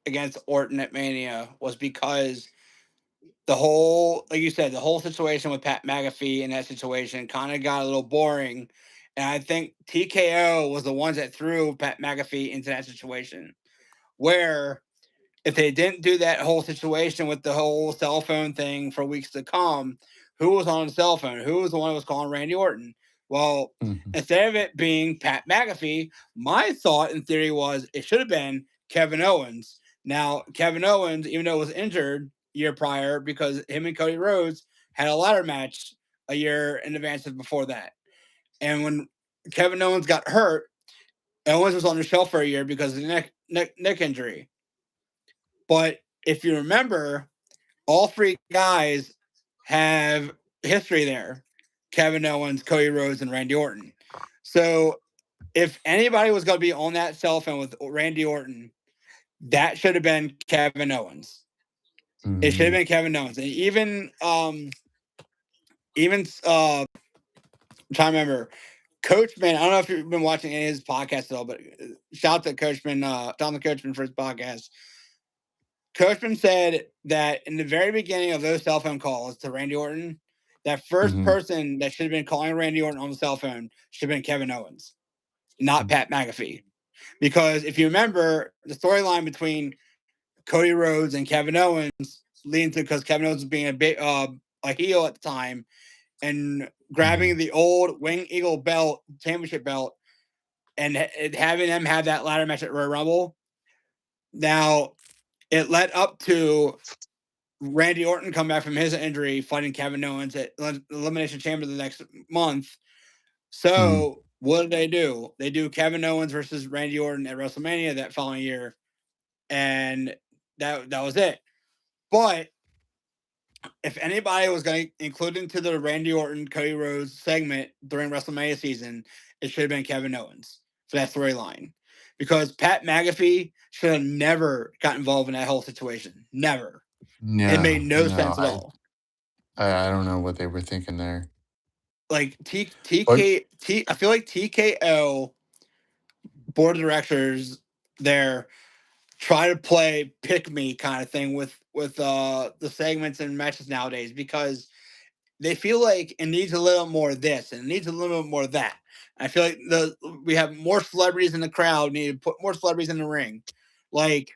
against Orton at Mania was because the whole, like you said, the whole situation with Pat McAfee in that situation kind of got a little boring. And I think TKO was the ones that threw Pat McAfee into that situation where if they didn't do that whole situation with the whole cell phone thing for weeks to come, who was on the cell phone? Who was the one who was calling Randy Orton? Well, Mhm. instead of it being Pat McAfee, my thought and theory was it should have been Kevin Owens. Now, Kevin Owens, even though was injured year prior, because him and Cody Rhodes had a ladder match a year in advance of before that. And when Kevin Owens got hurt, Owens was on the shelf for a year because of the neck injury. But if you remember, all three guys have history there: Kevin Owens, Cody Rhodes, and Randy Orton. So if anybody was going to be on that cell phone with Randy Orton, that should have been Kevin Owens. It should have Mhm. been Kevin Owens. And even I'm trying to remember, Coachman, I don't know if you've been watching any of his podcasts at all, but shout out to Coachman, Tom the Coachman for his podcast. Coachman said that in the very beginning of those cell phone calls to Randy Orton, that first Mhm. person that should have been calling Randy Orton on the cell phone should have been Kevin Owens, not Pat McAfee. Because if you remember, the storyline between Cody Rhodes and Kevin Owens leading to because Kevin Owens was being a heel at the time and grabbing the old Wing Eagle belt, championship belt, and having them have that ladder match at Royal Rumble. Now, it led up to Randy Orton come back from his injury, fighting Kevin Owens at Elimination Chamber the next month. So, what did they do? They do Kevin Owens versus Randy Orton at WrestleMania that following year, and that was it. But if anybody was going to include into the Randy Orton Cody Rhodes segment during WrestleMania season, it should have been Kevin Owens for that storyline, because Pat McAfee should have never got involved in that whole situation. Never. It made no sense at all. I don't know what they were thinking there. Like But I feel like TKO board of directors there try to play pick me kind of thing with the segments and matches nowadays, because they feel like it needs a little more of this and it needs a little bit more of that. I feel like we have more celebrities in the crowd, need to put more celebrities in the ring. Like,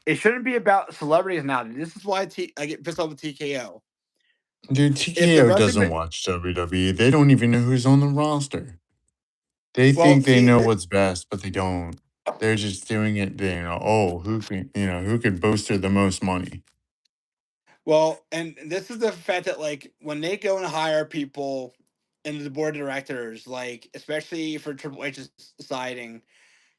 it shouldn't be about celebrities nowadays. This is why I get pissed off with TKO. dude, If the TKO doesn't wrestling, watch WWE. They don't even know who's on the roster. They well, think they see, know what's best, but they don't. They're just doing it. They oh, who could bolster the most money. well, and this is the fact that, like, when they go and hire people into the board of directors, like, especially for Triple H's siding,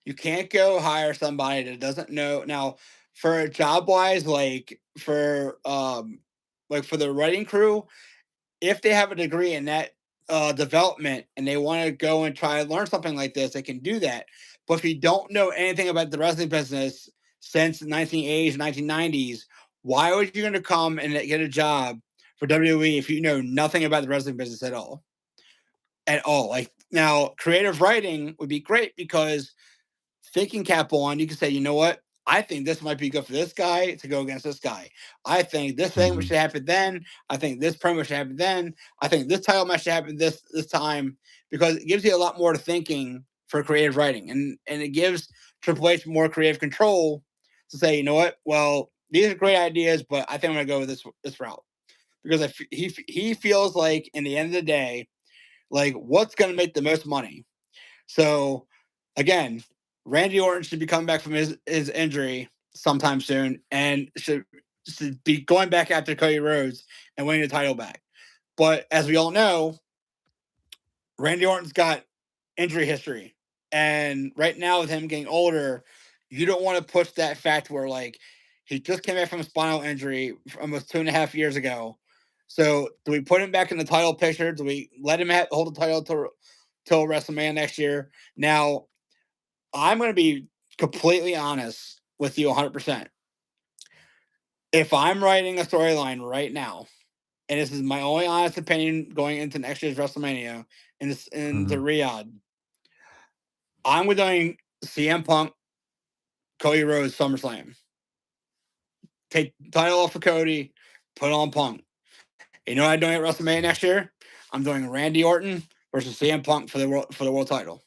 you can't go hire somebody that doesn't know. Now, for job wise, like for the writing crew, if they have a degree in that development and they want to go and try to learn something like this, they can do that. But if you don't know anything about the wrestling business since the 1980s, 1990s, why would you going to come and get a job for WWE if you know nothing about the wrestling business at all? At all. Like, now, creative writing would be great because thinking cap on, you can say, you know what? I think this might be good for this guy to go against this guy. I think this thing Mhm. should happen then. I think this promo should happen then. I think this title match should happen this time, because it gives you a lot more to thinking for creative writing, and it gives Triple H more creative control to say, you know what? Well, these are great ideas, but I think I'm gonna go with this route, because he feels like in the end of the day, like, what's gonna make the most money. So, again, Randy Orton should be coming back from his injury sometime soon, and should be going back after Cody Rhodes and winning the title back. But as we all know, Randy Orton's got injury history, and right now with him getting older, you don't want to push that fact where, like, he just came back from a spinal injury almost 2.5 years ago. So do we put him back in the title picture? Do we let him hold the title till WrestleMania next year? Now, I'm going to be completely honest with you 100%. If I'm writing a storyline right now, and this is my only honest opinion going into next year's WrestleMania into Mhm. Riyadh, I'm doing CM Punk, Cody Rhodes, SummerSlam. Take the title off of Cody, put on Punk. You know what I'm doing at WrestleMania next year? I'm doing Randy Orton versus CM Punk for the world title.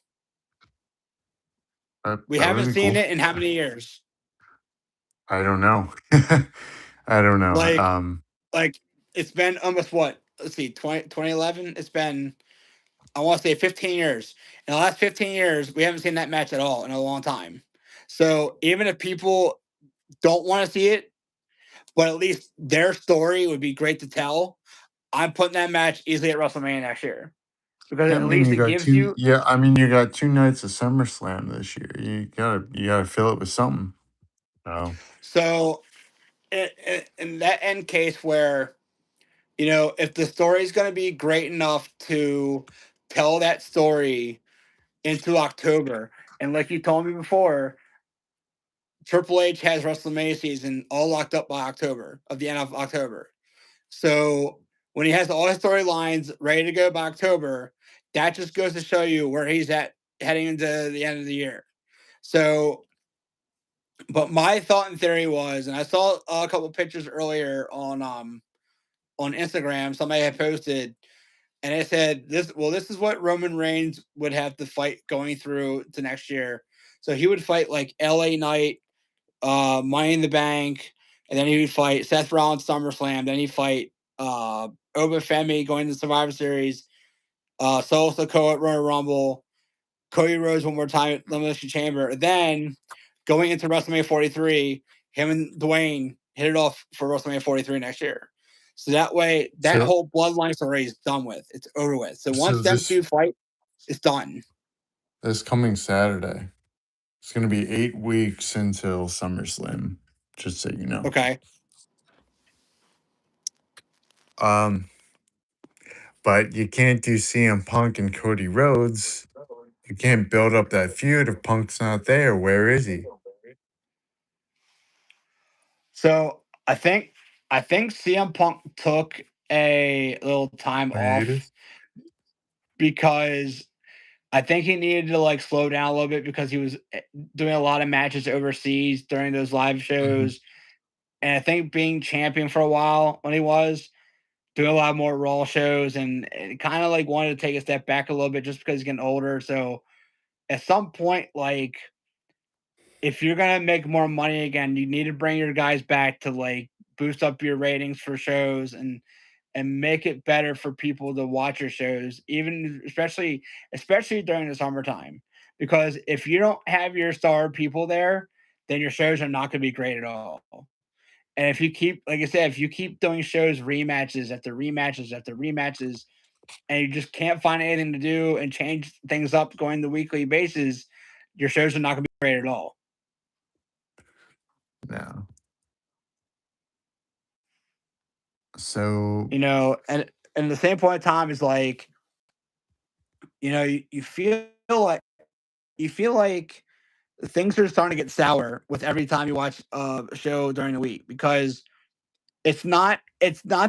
We That would haven't be seen cool. it in how many years? I don't know. I don't know. Like, like it's been almost what? Let's see, 2011. It's been, I want to say, 15 years. In the last 15 years, we haven't seen that match at all in a long time. So even if people don't want to see it, but at least their story would be great to tell, I'm putting that match easily at WrestleMania next year, because I at mean, least you it got gives two. you. Yeah, I mean, you got 2 nights of SummerSlam this year. You gotta fill it with something. So So in that end case where, if the story is going to be great enough to tell that story into October, and like you told me before, Triple H has WrestleMania season all locked up by October, of the end of October. So when he has all his storylines ready to go by October, that just goes to show you where he's at heading into the end of the year. So, but my thought and theory was, and I saw a couple pictures earlier on Instagram. Somebody had posted, and it said this. Well, this is what Roman Reigns would have to fight going through to next year. So he would fight like L.A. Knight, Money in the Bank, and then he would fight Seth Rollins SummerSlam. Then he'd fight Obafemi going to Survivor Series, Solo Sikoa at Royal Rumble, Cody Rhodes one more time at Elimination Chamber. Then going into WrestleMania 43, him and Dwayne hit it off for WrestleMania 43 next year. So that way, that So whole bloodline story is done with. It's over with. So once so them this two fight, it's done. this coming Saturday, it's gonna be 8 weeks until SummerSlam. Just so you know. Okay. Um, but you can't do CM Punk and Cody Rhodes. You can't build up that feud if Punk's not there. Where is he? So I think CM Punk took a little time off Hiatus? because I think he needed to like slow down a little bit because he was doing a lot of matches overseas during those live Mhm. shows. And I think being champion for a while when he was doing a lot more Raw shows and kind of like wanted to take a step back a little bit just because he's getting older. So at some point, like if you're gonna make more money again, you need to bring your guys back to like boost up your ratings for shows and make it better for people to watch your shows, even especially during the summertime. Because if you don't have your star people there, then your shows are not going to be great at all. And if you keep, like I said, if you keep doing shows rematches after rematches after rematches, and you just can't find anything to do and change things up going the weekly basis, your shows are not going to be great at all. No. So And the same point in time is like, you like you feel like things are starting to get sour with every time you watch a show during the week because it's not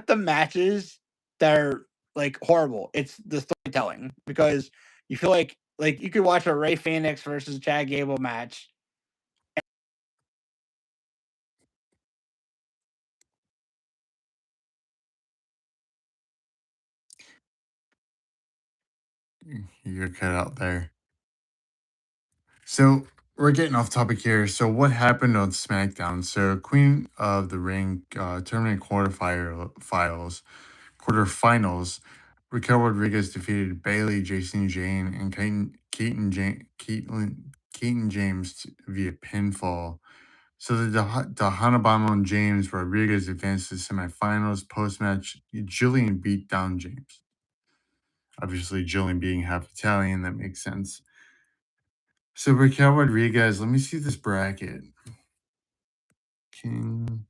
the matches that are like horrible. It's the storytelling because you feel like you could watch a Ray Phoenix versus Chad Gable match. you're cut out there. So we're getting off topic here. So what happened on SmackDown? So Queen of the Ring tournament quarterfinals. Raquel Rodriguez defeated Bailey, Jason Jane, and Keaton James via pinfall. So the Hanabama and James Rodriguez advanced to the semifinals. Post match, Jillian beat down James. Obviously, Jillian being half Italian, that makes sense. So Raquel Rodriguez, let me see this bracket. King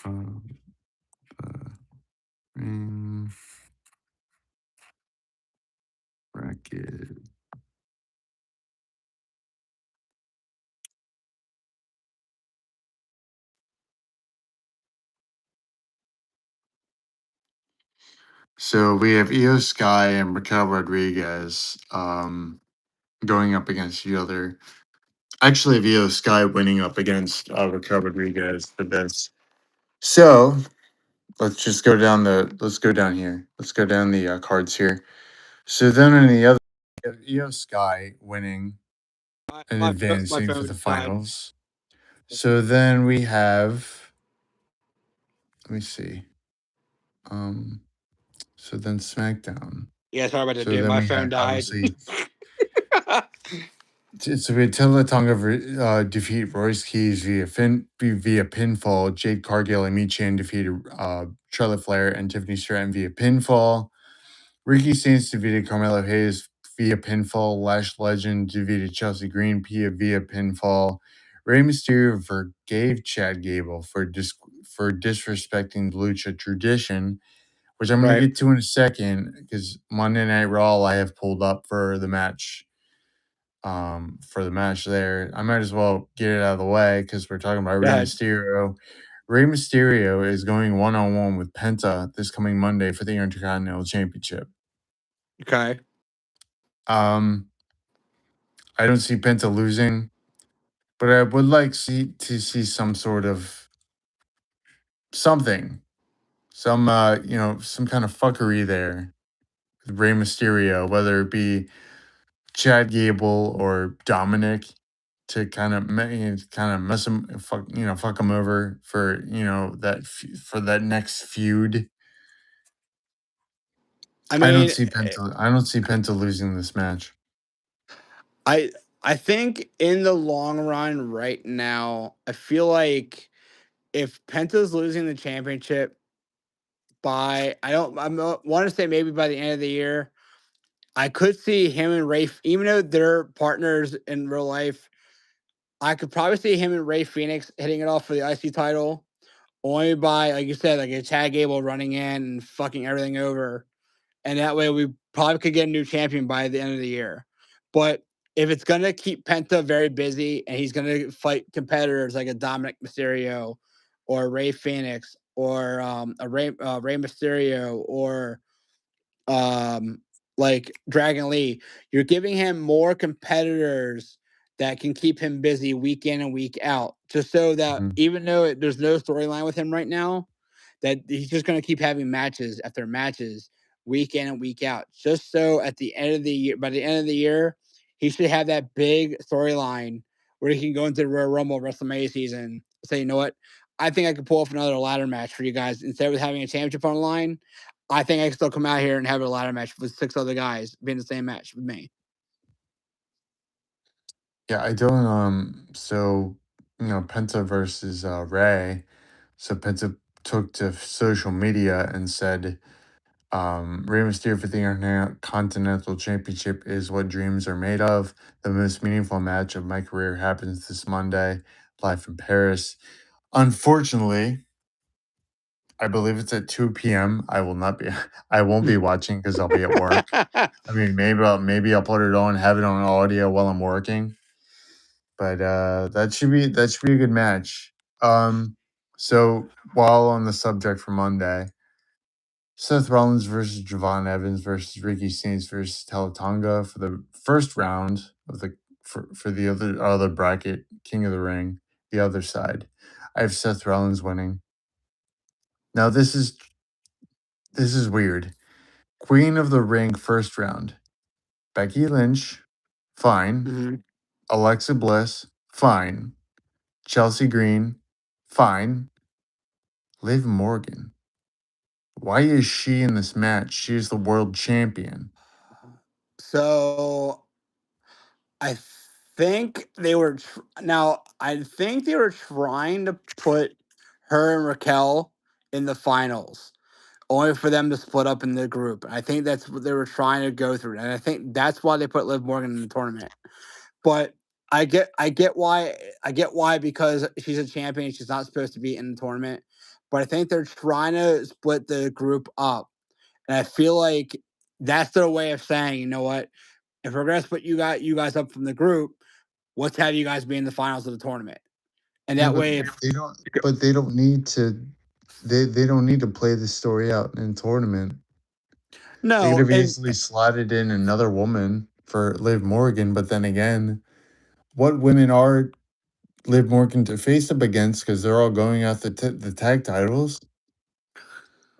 of the Ring bracket. So we have Io Sky and Raquel Rodriguez going up against each other. Actually, Io Sky winning up against Raquel Rodriguez for this. So let's go down here. Let's go down the cards here. So then on the other, we have Io Sky winning and My advancing for phone the just died. finals. So then we have, let me see. Um, so then SmackDown. Yeah, sorry about that, So dude. then My we phone have died. obviously so we had Tilla Tonga defeat Royce Keys via pinfall. Jade Cargill and Michan defeated Charlotte Flair and Tiffany Stratton via pinfall. Ricky Saints defeated Carmelo Hayes via pinfall. Lash Legend defeated Chelsea Green via pinfall. Rey Mysterio forgave Chad Gable for disrespecting Lucha tradition, which I'm going to Right. get to in a second because Monday Night Raw I have pulled up for the match. For the match there, I might as well get it out of the way because we're talking about Go Rey ahead. Mysterio. Rey Mysterio is going 1-on-1 with Penta this coming Monday for the Intercontinental Championship. Okay. Um, I don't see Penta losing, but I would like to see some sort of something, some kind of fuckery there with Rey Mysterio, whether it be Chad Gable or Dominic, to kind of mess him, fuck him over for for that next feud. I mean, I don't see Penta losing this match. I I think in the long run, right now, I feel like if Penta's losing the championship by I want to say maybe by the end of the year, I could see him and Ray, even though they're partners in real life, I could probably see him and Ray Phoenix hitting it off for the IC title. Only by, like you said, like a Chad Gable running in and fucking everything over. And that way we probably could get a new champion by the end of the year. But if it's gonna keep Penta very busy and he's gonna fight competitors like a Dominic Mysterio or Ray Phoenix or a Ray Mysterio or um, like Dragon Lee, you're giving him more competitors that can keep him busy week in and week out, just so that Mhm. even though there's no storyline with him right now, that he's just going to keep having matches after matches week in and week out, just so at the end of the year, by the end of the year, he should have that big storyline where he can go into the Royal Rumble WrestleMania season, say, you know what, I think I could pull off another ladder match for you guys instead of having a championship on the line. I think I can still come out here and have a ladder match with 6 other guys being the same match with me. Yeah, I don't. Penta versus Ray. So Penta took to social media and said, Rey Mysterio for the Intercontinental Championship is what dreams are made of. The most meaningful match of my career happens this Monday, live from Paris. Unfortunately, I believe it's at 2 p.m. I will not be. I won't be watching because I'll be at work. I mean, maybe I'll put it on, have it on audio while I'm working. But that should be a good match. So while on the subject for Monday, Seth Rollins versus Javon Evans versus Ricky Saints versus Talatonga for the first round of the for the other bracket, King of the Ring, the other side. I have Seth Rollins winning. Now this is weird. Queen of the Ring first round. Becky Lynch, fine. Mhm. Alexa Bliss, fine. Chelsea Green, fine. Liv Morgan. Why is she in this match? She is the world champion. So I think they were now. I think they were trying to put her and Raquel in the finals, only for them to split up in the group. I think that's what they were trying to go through, and I think that's why they put Liv Morgan in the tournament. But I get why because she's a champion, she's not supposed to be in the tournament. But I think they're trying to split the group up, and I feel like that's their way of saying, you know what, if we're gonna split you guys up from the group, let's have you guys be in the finals of the tournament, and Yeah, that but way, if they don't need to they don't need to play the story out in a tournament. They could no, have and easily slotted in another woman for Liv Morgan, but then again, what women are Liv Morgan to face up against because they're all going out the tag titles?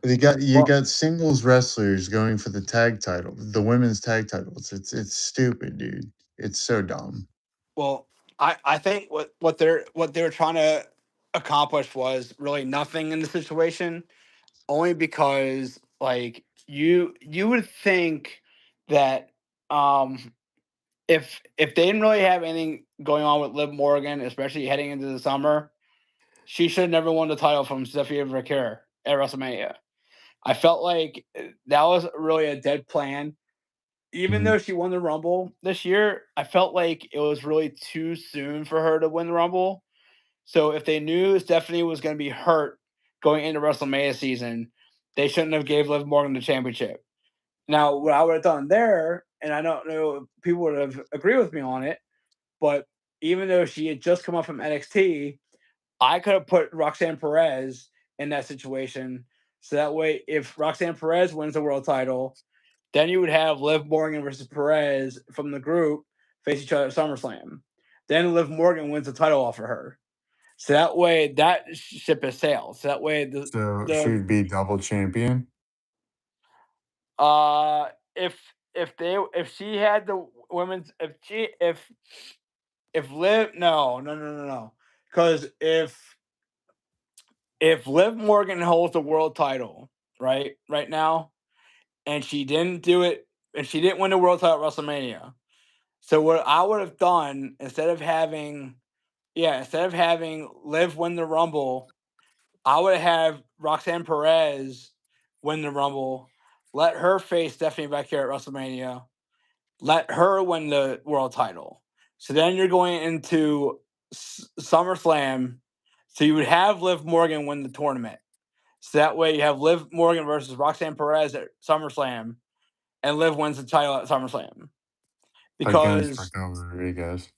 You well, got singles wrestlers going for the tag title, the women's tag titles. It's stupid, dude. It's so dumb. well, I think what they were trying to accomplish was really nothing in the situation, only because like you would think that um if they didn't really have anything going on with Liv Morgan, especially heading into the summer, she should have never won the title from Sophia Vergara at WrestleMania. I felt like that was really a dead plan. Even Mhm. though she won the Rumble this year, I felt like it was really too soon for her to win the Rumble. So if they knew Stephanie was going to be hurt going into WrestleMania season, they shouldn't have gave Liv Morgan the championship. Now, what I would have done there, and I don't know if people would have agreed with me on it, but even though she had just come up from NXT, I could have put Roxanne Perez in that situation. So that way, if Roxanne Perez wins the world title, Then you would have Liv Morgan versus Perez from the group face each other at SummerSlam. Then Liv Morgan wins the title off of her. So that way, that ship has sailed. So that way, So the she'd be double champion. uh, if she had the women's if Liv no, because if Liv Morgan holds the world title right now, and she didn't do it, and she didn't win the world title at WrestleMania. So what I would have done instead of having Liv win the Rumble, I would have Roxanne Perez win the Rumble, let her face Stephanie back here at WrestleMania, let her win the world title. So then you're going into SummerSlam. So you would have Liv Morgan win the tournament. So that way you have Liv Morgan versus Roxanne Perez at SummerSlam, and Liv wins the title at SummerSlam Against because Raquel Rodriguez.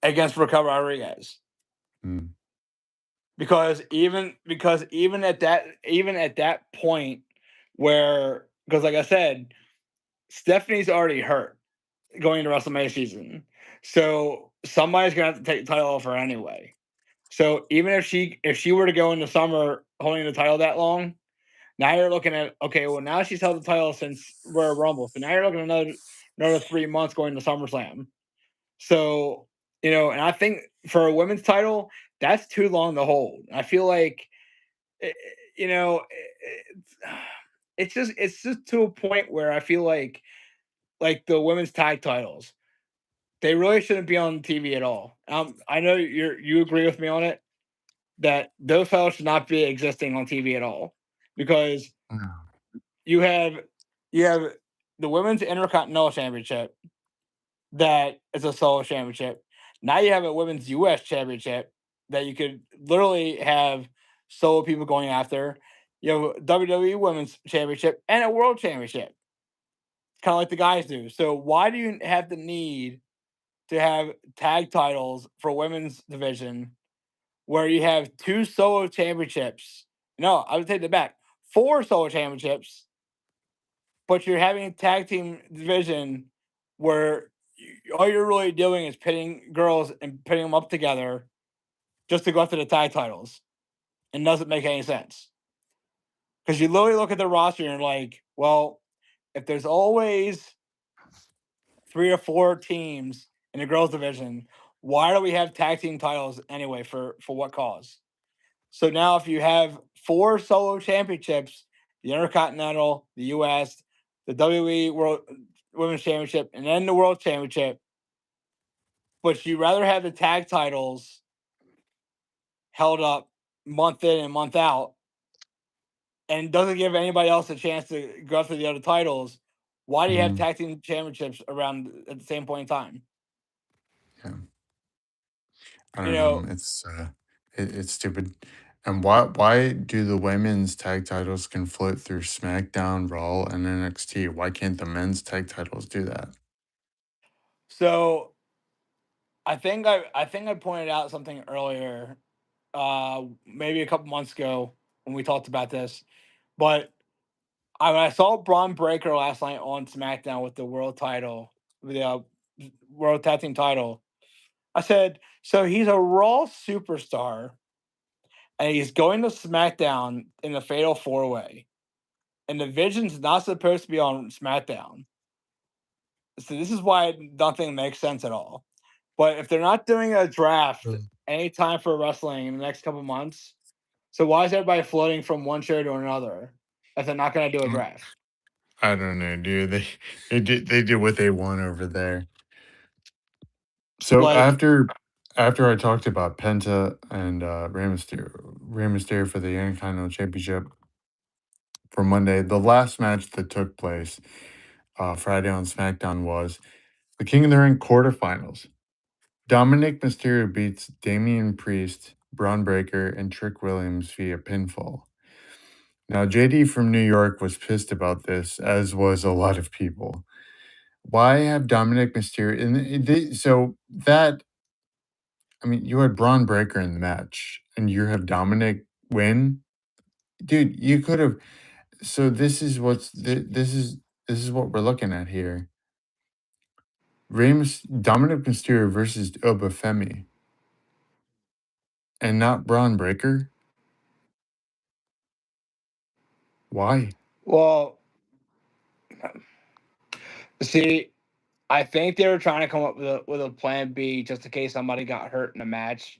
against Raquel Rodriguez. Mm. Because even at that point where, because like I said, Stephanie's already hurt going into WrestleMania season, so somebody's gonna have to take the title off her anyway. So even if she were to go into summer holding the title that long, now you're looking at, okay, well now she's held the title since Royal Rumble, so now you're looking at another 3 months going to SummerSlam. So, and I think for a women's title, that's too long to hold. I feel like, eh, you know, it's, it's just to a point where I feel like the women's tag titles, they really shouldn't be on TV at all. I know you agree with me on it that those titles should not be existing on TV at all because No. you have you have the women's Intercontinental Championship that is a solo championship. Now you have a women's US championship that you could literally have solo people going after. You have a WWE women's championship and a world championship, kind of like the guys do. So why do you have the need to have tag titles for women's division where you have two solo championships? No, I would take that back. Four solo championships, but you're having a tag team division where all you're really doing is pitting girls and pitting them up together just to go after the tag titles. It doesn't make any sense because you literally look at the roster and you're like, well, if there's always 3 or 4 teams in the girls division, why do we have tag team titles anyway? For what cause? So now if you have 4 solo championships, the Intercontinental, the US, the WWE World Women's Championship, and then the World Championship, but you rather have the tag titles held up month in and month out and doesn't give anybody else a chance to go after the other titles, why do you have Mm. tag team championships around at the same point in time? Yeah. I You don't know, know. It's stupid. And why do the women's tag titles can float through SmackDown, Raw, and NXT? Why can't the men's tag titles do that? so I think I pointed out something earlier, maybe a couple months ago when we talked about this, but when I saw Braun Breaker last night on SmackDown with the world title, the world tag team title, I said, so he's a Raw superstar and he's going to SmackDown in the Fatal 4 Way. And the Vision's not supposed to be on SmackDown. So this is why nothing makes sense at all. But if they're not doing a draft Mm. anytime for wrestling in the next couple months, so why is everybody floating from one show to another if they're not going to do a draft? I don't know, dude. They did what they want over there. So Like, after I talked about Penta and Rey Mysterio for the Intercontinental Championship for Monday, the last match that took place Friday on SmackDown was the King of the Ring quarterfinals. Dominic Mysterio beats Damian Priest, Braun Breaker, and Trick Williams via pinfall. Now, JD from New York was pissed about this, as was a lot of people. Why have Dominic Mysterio? So that, I mean, you had Braun Breaker in the match, and you have Dominic win, dude. You could have. So this is what we're looking at here. Dominic Mysterio versus Obafemi, and not Braun Breaker. Why? Well, see, I think they were trying to come up with a plan B just in case somebody got hurt in a match.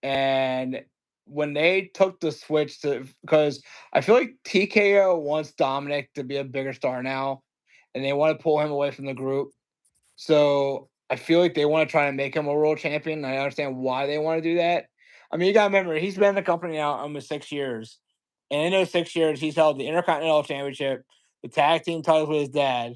And when they took the switch to, because I feel like TKO wants Dominic to be a bigger star now, and they want to pull him away from the group. So I feel like they want to try to make him a world champion. I understand why they want to do that. I mean, you got to remember, he's been in the company now almost 6 years. And in those 6 years, he's held the Intercontinental Championship, the tag team titles with his dad,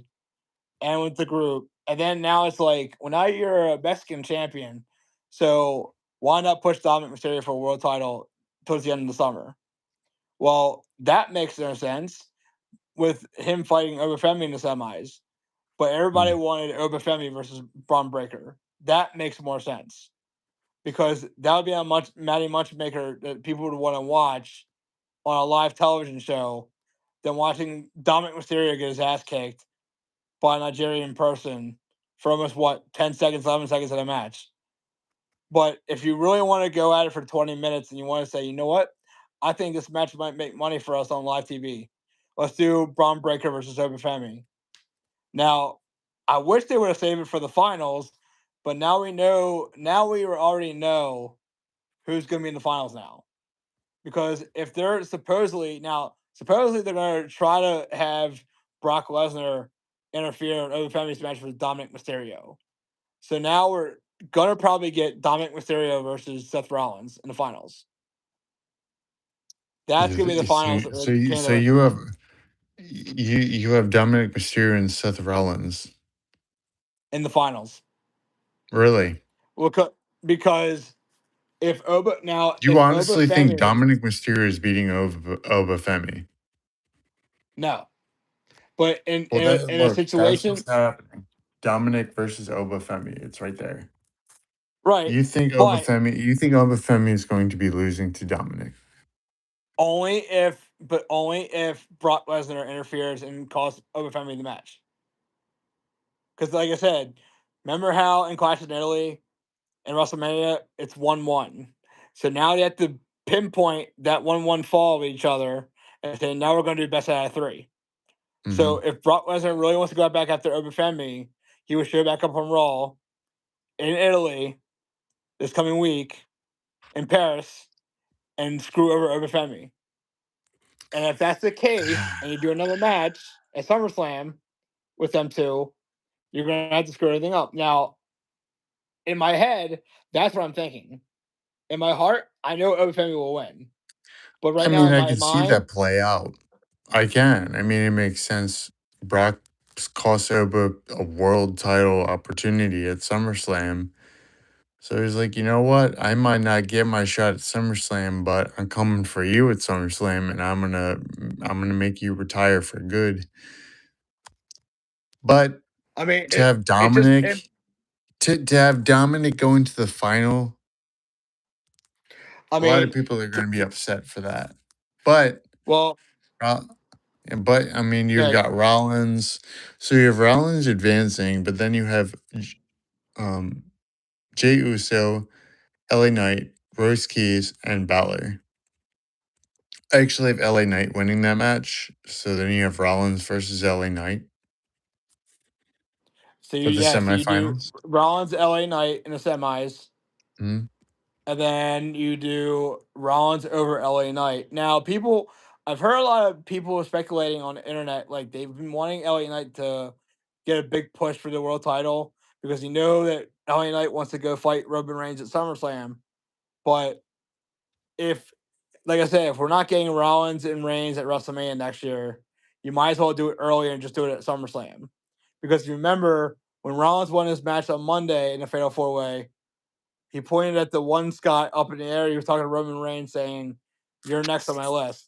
and with the group. And then now it's like, well, now you're a Mexican champion. So why not push Dominic Mysterio for a world title towards the end of the summer? Well, that makes no sense with him fighting Obafemi in the semis. But everybody Mm. wanted Obafemi versus Braun Breaker. That makes more sense because that would be a Matty Matchmaker that people would want to watch on a live television show than watching Dominic Mysterio get his ass kicked by a Nigerian person for almost 10 seconds, 11 seconds of a match. But if you really want to go at it for 20 minutes and you want to say, you know what, I think this match might make money for us on live TV. Let's do Braun Breaker versus Obafemi. Now, I wish they would have saved it for the finals, but now we know. Now we already know who's going to be in the finals now. Because if they're supposedly they're going to try to have Brock Lesnar interfere in Obafemi's match with Dominic Mysterio. So now we're gonna probably get Dominic Mysterio versus Seth Rollins in the finals. That's gonna be the finals. So you have Dominic Mysterio and Seth Rollins. In the finals. Really? Well, because if You honestly think Obafemi, Dominic Mysterio is beating Obafemi? no, but in Well, in, that in a look, that's situation, what's happening. Dominic versus Obafemi. It's right there. right? But You think Obafemi is going to be losing to Dominic? only if Brock Lesnar interferes and costs Obafemi the match. Because, like I said, remember how in Clash of Italy and WrestleMania, it's 1-1. So now they have to pinpoint that 1-1 fall of each other and say, now we're going to do best out of three. So Hmm. if Brock Lesnar really wants to go back after Obafemi, he would show back up on Raw in Italy this coming week in Paris and screw over Obafemi. And if that's the case, and you do another match at SummerSlam with them two, you're going to have to screw everything up. Now, in my head, that's what I'm thinking. In my heart, I know Obafemi will win. But I right now mean, in I my could see mind, that play out. I can. I mean, it makes sense. Brock cost Oba a world title opportunity at SummerSlam. So he's like, you know what? I might not get my shot at SummerSlam, but I'm coming for you at SummerSlam, and I'm gonna make you retire for good. But I mean, to have it just To have Dominic go into the final, I a lot of mean, people are going to be upset for that. But, well, uh, I mean, you've good. got Rollins. So you have Rollins advancing, but then you have um, Jey Uso, LA Knight, Royce Keys, and Balor. I actually have LA Knight winning that match. So then you have Rollins versus LA Knight for the So you do semifinals. Rollins LA Knight in the semis, Mhm. and then you do Rollins over LA Knight. Now, I've heard a lot of people speculating on the internet, like they've been wanting LA Knight to get a big push for the world title because you know that LA Knight wants to go fight Roman Reigns at SummerSlam. But if, like I said, if we're not getting Rollins and Reigns at WrestleMania next year, you might as well do it earlier and just do it at SummerSlam. Because you remember when Rollins won his match on Monday in the Fatal 4-Way, he pointed at the one Scott up in the air. He was talking to Roman Reigns saying, "You're next on my list."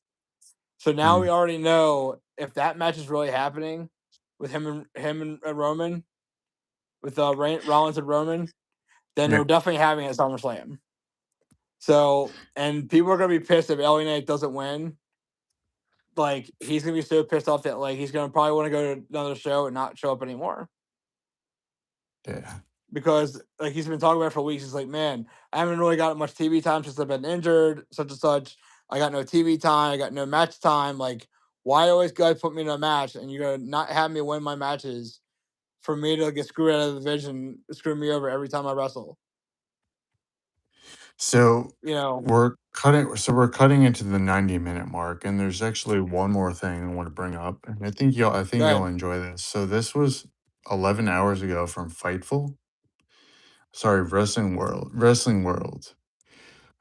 So now we Mm. already know if that match is really happening with him and Roman, with Rollins and Roman, then they're Yep. definitely having it at SummerSlam. So, and people are gonna be pissed if LA Knight doesn't win like he's gonna be so pissed off that like he's gonna probably want to go to another show and not show up anymore Yeah. because like he's been talking about it for weeks. He's like, man, I haven't really got much TV time since I've been injured, such and such. I got no TV time. I got no match time. Like, why always guys put me in a match and you're gonna not have me win my matches for me to get screwed out of the division, screw me over every time I wrestle? So You know, we're cutting into the 90-minute mark, and there's actually one more thing I want to bring up, and I think you'll good. enjoy this. So this was 11 hours ago from Fightful. Sorry, Wrestling World.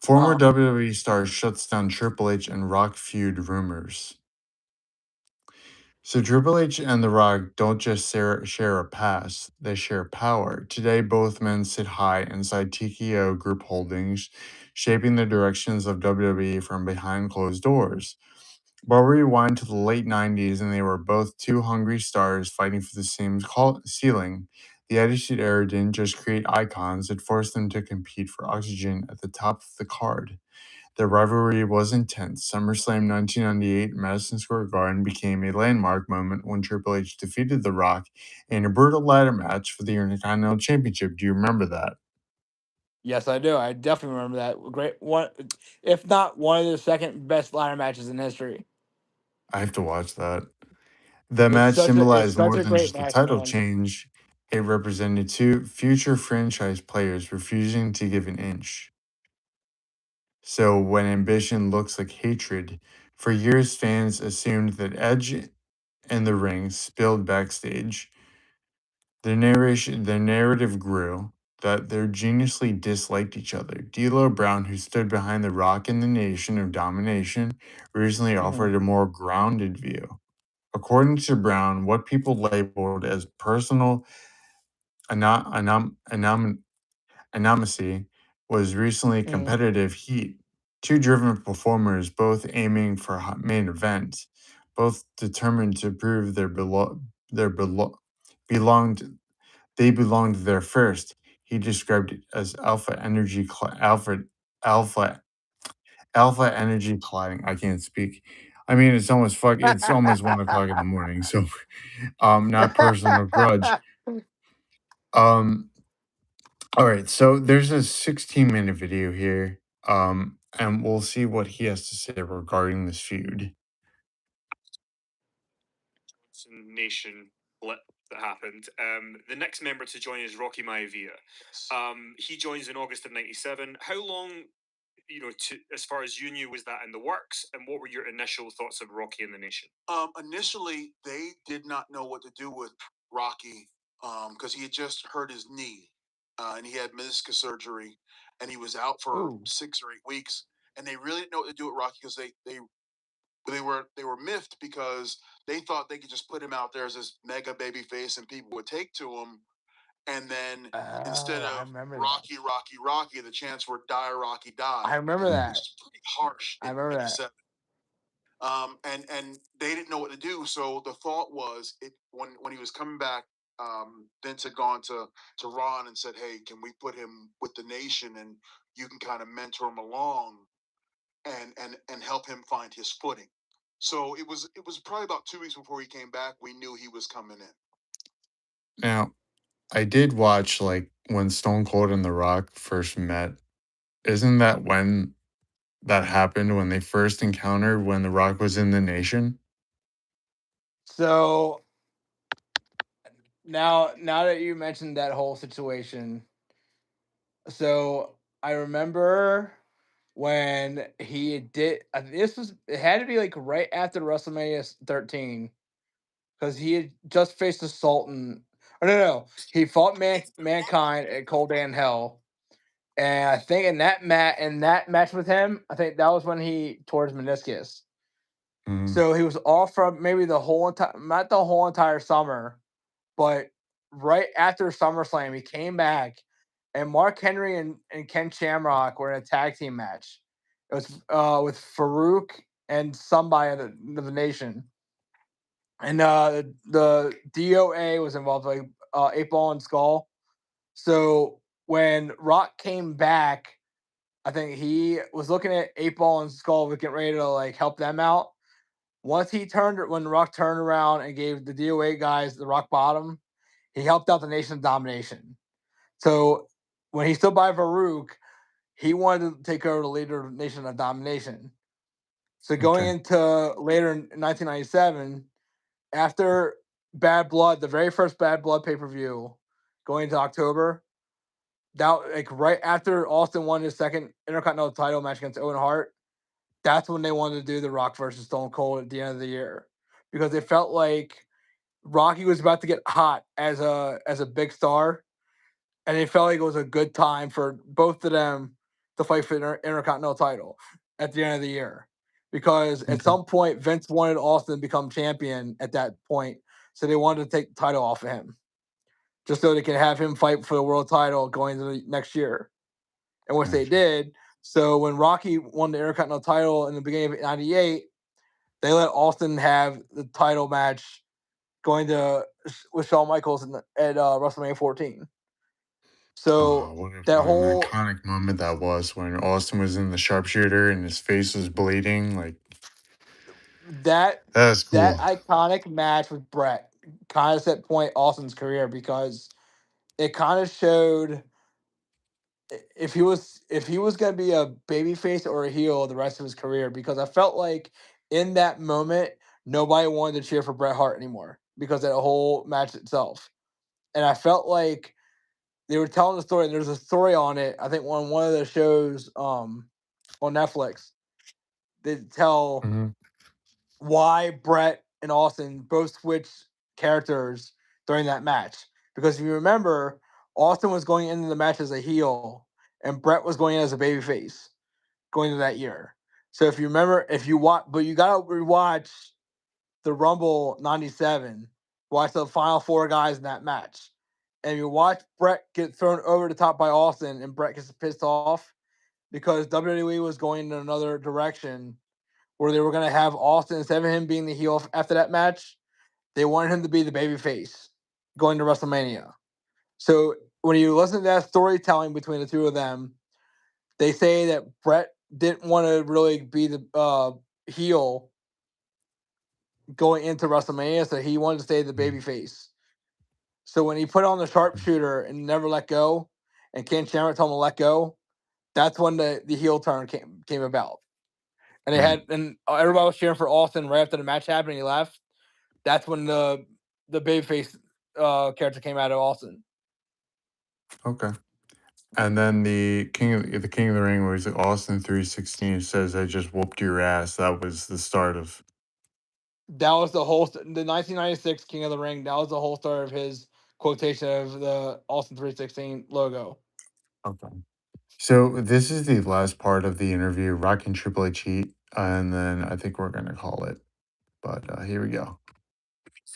Former Uh WWE star shuts down Triple H and Rock feud rumors. So Triple H and The Rock don't just share a past, they share power. Today, both men sit high inside TKO Group Holdings, shaping the directions of WWE from behind closed doors. But rewind to the late 90s, and they were both two hungry stars fighting for the same ceiling. The Attitude Era didn't just create icons, it forced them to compete for oxygen at the top of the card. The rivalry was intense. SummerSlam 1998 Madison Square Garden became a landmark moment when Triple H defeated The Rock in a brutal ladder match for the Intercontinental Championship. Do you remember that? yes, I do. I definitely remember that. Great one, if not one of the second best ladder matches in history. I have to watch that. The match It's symbolized such more a than great just a match, title man. change. It represented two future franchise players refusing to give an inch. So when ambition looks like hatred, for years fans assumed that Edge in the ring spilled backstage. The narrative grew that they geniusly disliked each other. D'Lo Brown, who stood behind The Rock in the Nation of Domination, recently Mhm. offered a more grounded view. According to Brown, what people labeled as personal ano- anom- anom- anomacy was recently Mhm. competitive heat. Two driven performers, both aiming for main events, both determined to prove belonged they belonged there first. He described it as alpha alpha energy colliding. I can't speak. I mean, it's almost 1 o'clock in the morning, so not personal grudge. Um, all right, so there's a 16-minute video here, and we'll see what he has to say regarding this feud. Nation blip that happened. The next member to join is Rocky Maivia. He joins in August of '97. How long, as far as you knew, was that in the works? And what were your initial thoughts of Rocky and the Nation? Initially, they did not know what to do with Rocky because he had just hurt his knee and he had meniscus surgery and he was out for Ooh. 6 or 8 weeks. And they really didn't know what to do with Rocky because they were miffed because they thought they could just put him out there as this mega baby face and people would take to him. And then instead Oh, I of remember that. Rocky, Rocky, Rocky, the chants were die, Rocky, die, I remember which that. is pretty harsh I in remember that. '97. And they didn't know what to do. So the thought was, when he was coming back, Vince had gone to Ron and said, "Hey, can we put him with the Nation, and you can kind of mentor him along and help him find his footing." So it was probably about 2 weeks before he came back. We knew he was coming in. Now, I did watch like when Stone Cold and The Rock first met. Isn't that when that happened when they first encountered when The Rock was in the Nation? So now that you mentioned that whole situation, so I remember when he did this was it had to be like right after WrestleMania 13 because he had just faced the Sultan. Oh no, he fought Mankind at Cold Day in Hell, and I think in that match with him, I think that was when he tore his meniscus. Mm. So he was off from maybe the whole entire, not the whole entire summer, but right after SummerSlam, he came back, and Mark Henry and Ken Shamrock were in a tag team match. It was with Farouk and somebody of the Nation, and the DOA was involved, like 8 Ball and Skull. So when Rock came back, I think he was looking at 8 Ball and Skull, was getting ready to like help them out. When Rock turned around and gave the DOA guys the rock bottom, he helped out the Nation of Domination. So when he stood by Farouk, he wanted to take over the leader of the Nation of Domination. So going into later in 1997, after Bad Blood, the very first Bad Blood pay-per-view, going into October, that right after Austin won his second Intercontinental title match against Owen Hart, that's when they wanted to do the Rock versus Stone Cold at the end of the year, because they felt like Rocky was about to get hot as a big star, and they felt like it was a good time for both of them to fight for the Intercontinental title at the end of the year. Because at some point, Vince wanted Austin to become champion at that point, so they wanted to take the title off of him, just so they can have him fight for the world title going into the next year, and which they did. So when Rocky won the Intercontinental title in the beginning of '98, they let Austin have the title match going to with Shawn Michaels at WrestleMania 14. So what an that whole iconic moment that was when Austin was in the sharpshooter and his face was bleeding. Like that that's cool. that iconic match with Brett kind of set point Austin's career, because it kind of showed if he was going to be a babyface or a heel the rest of his career. Because I felt like in that moment nobody wanted to cheer for Bret Hart anymore because of the whole match itself, and I felt like they were telling the story. And there's a story on it, I think, on one of the shows on Netflix. They tell why Brett and Austin both switched characters during that match. Because if you remember, Austin was going into the match as a heel, and Brett was going in as a babyface going into that year. So if you remember, if you watch, but you gotta rewatch the Rumble '97, watch the final four guys in that match, and you watch Brett get thrown over the top by Austin, and Brett gets pissed off because WWE was going in another direction where they were going to have Austin, instead of him being the heel after that match, they wanted him to be the babyface going to WrestleMania. So when you listen to that storytelling between the two of them, they say that Brett didn't want to really be the heel going into WrestleMania, so he wanted to stay the babyface. So when he put on the sharpshooter and never let go, and Ken Shamrock told him to let go, that's when the heel turn came about. And they had, and everybody was cheering for Austin right after the match happened. And he left. That's when the babyface character came out of Austin. Okay. And then the King of the Ring, where he's like Austin 316 says, "I just whooped your ass." That was the start of. That was the 1996 King of the Ring. That was the whole start of his quotation of the Austin 316 logo. Okay. So this is the last part of the interview. Rock and Triple H heat, and then I think we're gonna call it. But here we go.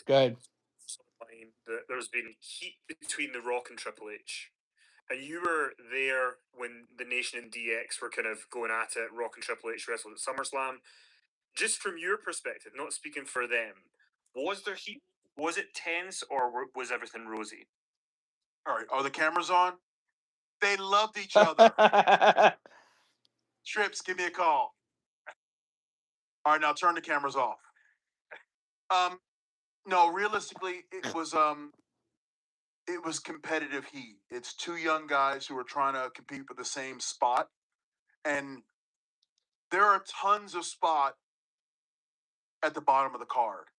Good. There's been heat between The Rock and Triple H. And you were there when the Nation and DX were kind of going at it. Rock and Triple H wrestled at SummerSlam. Just from your perspective, not speaking for them, was there heat? Was it tense, or was everything rosy? All right, are the cameras on? They loved each other. Trips, give me a call. All right, now turn the cameras off. No, realistically, it was competitive heat. It's two young guys who are trying to compete for the same spot, and there are tons of spot at the bottom of the card.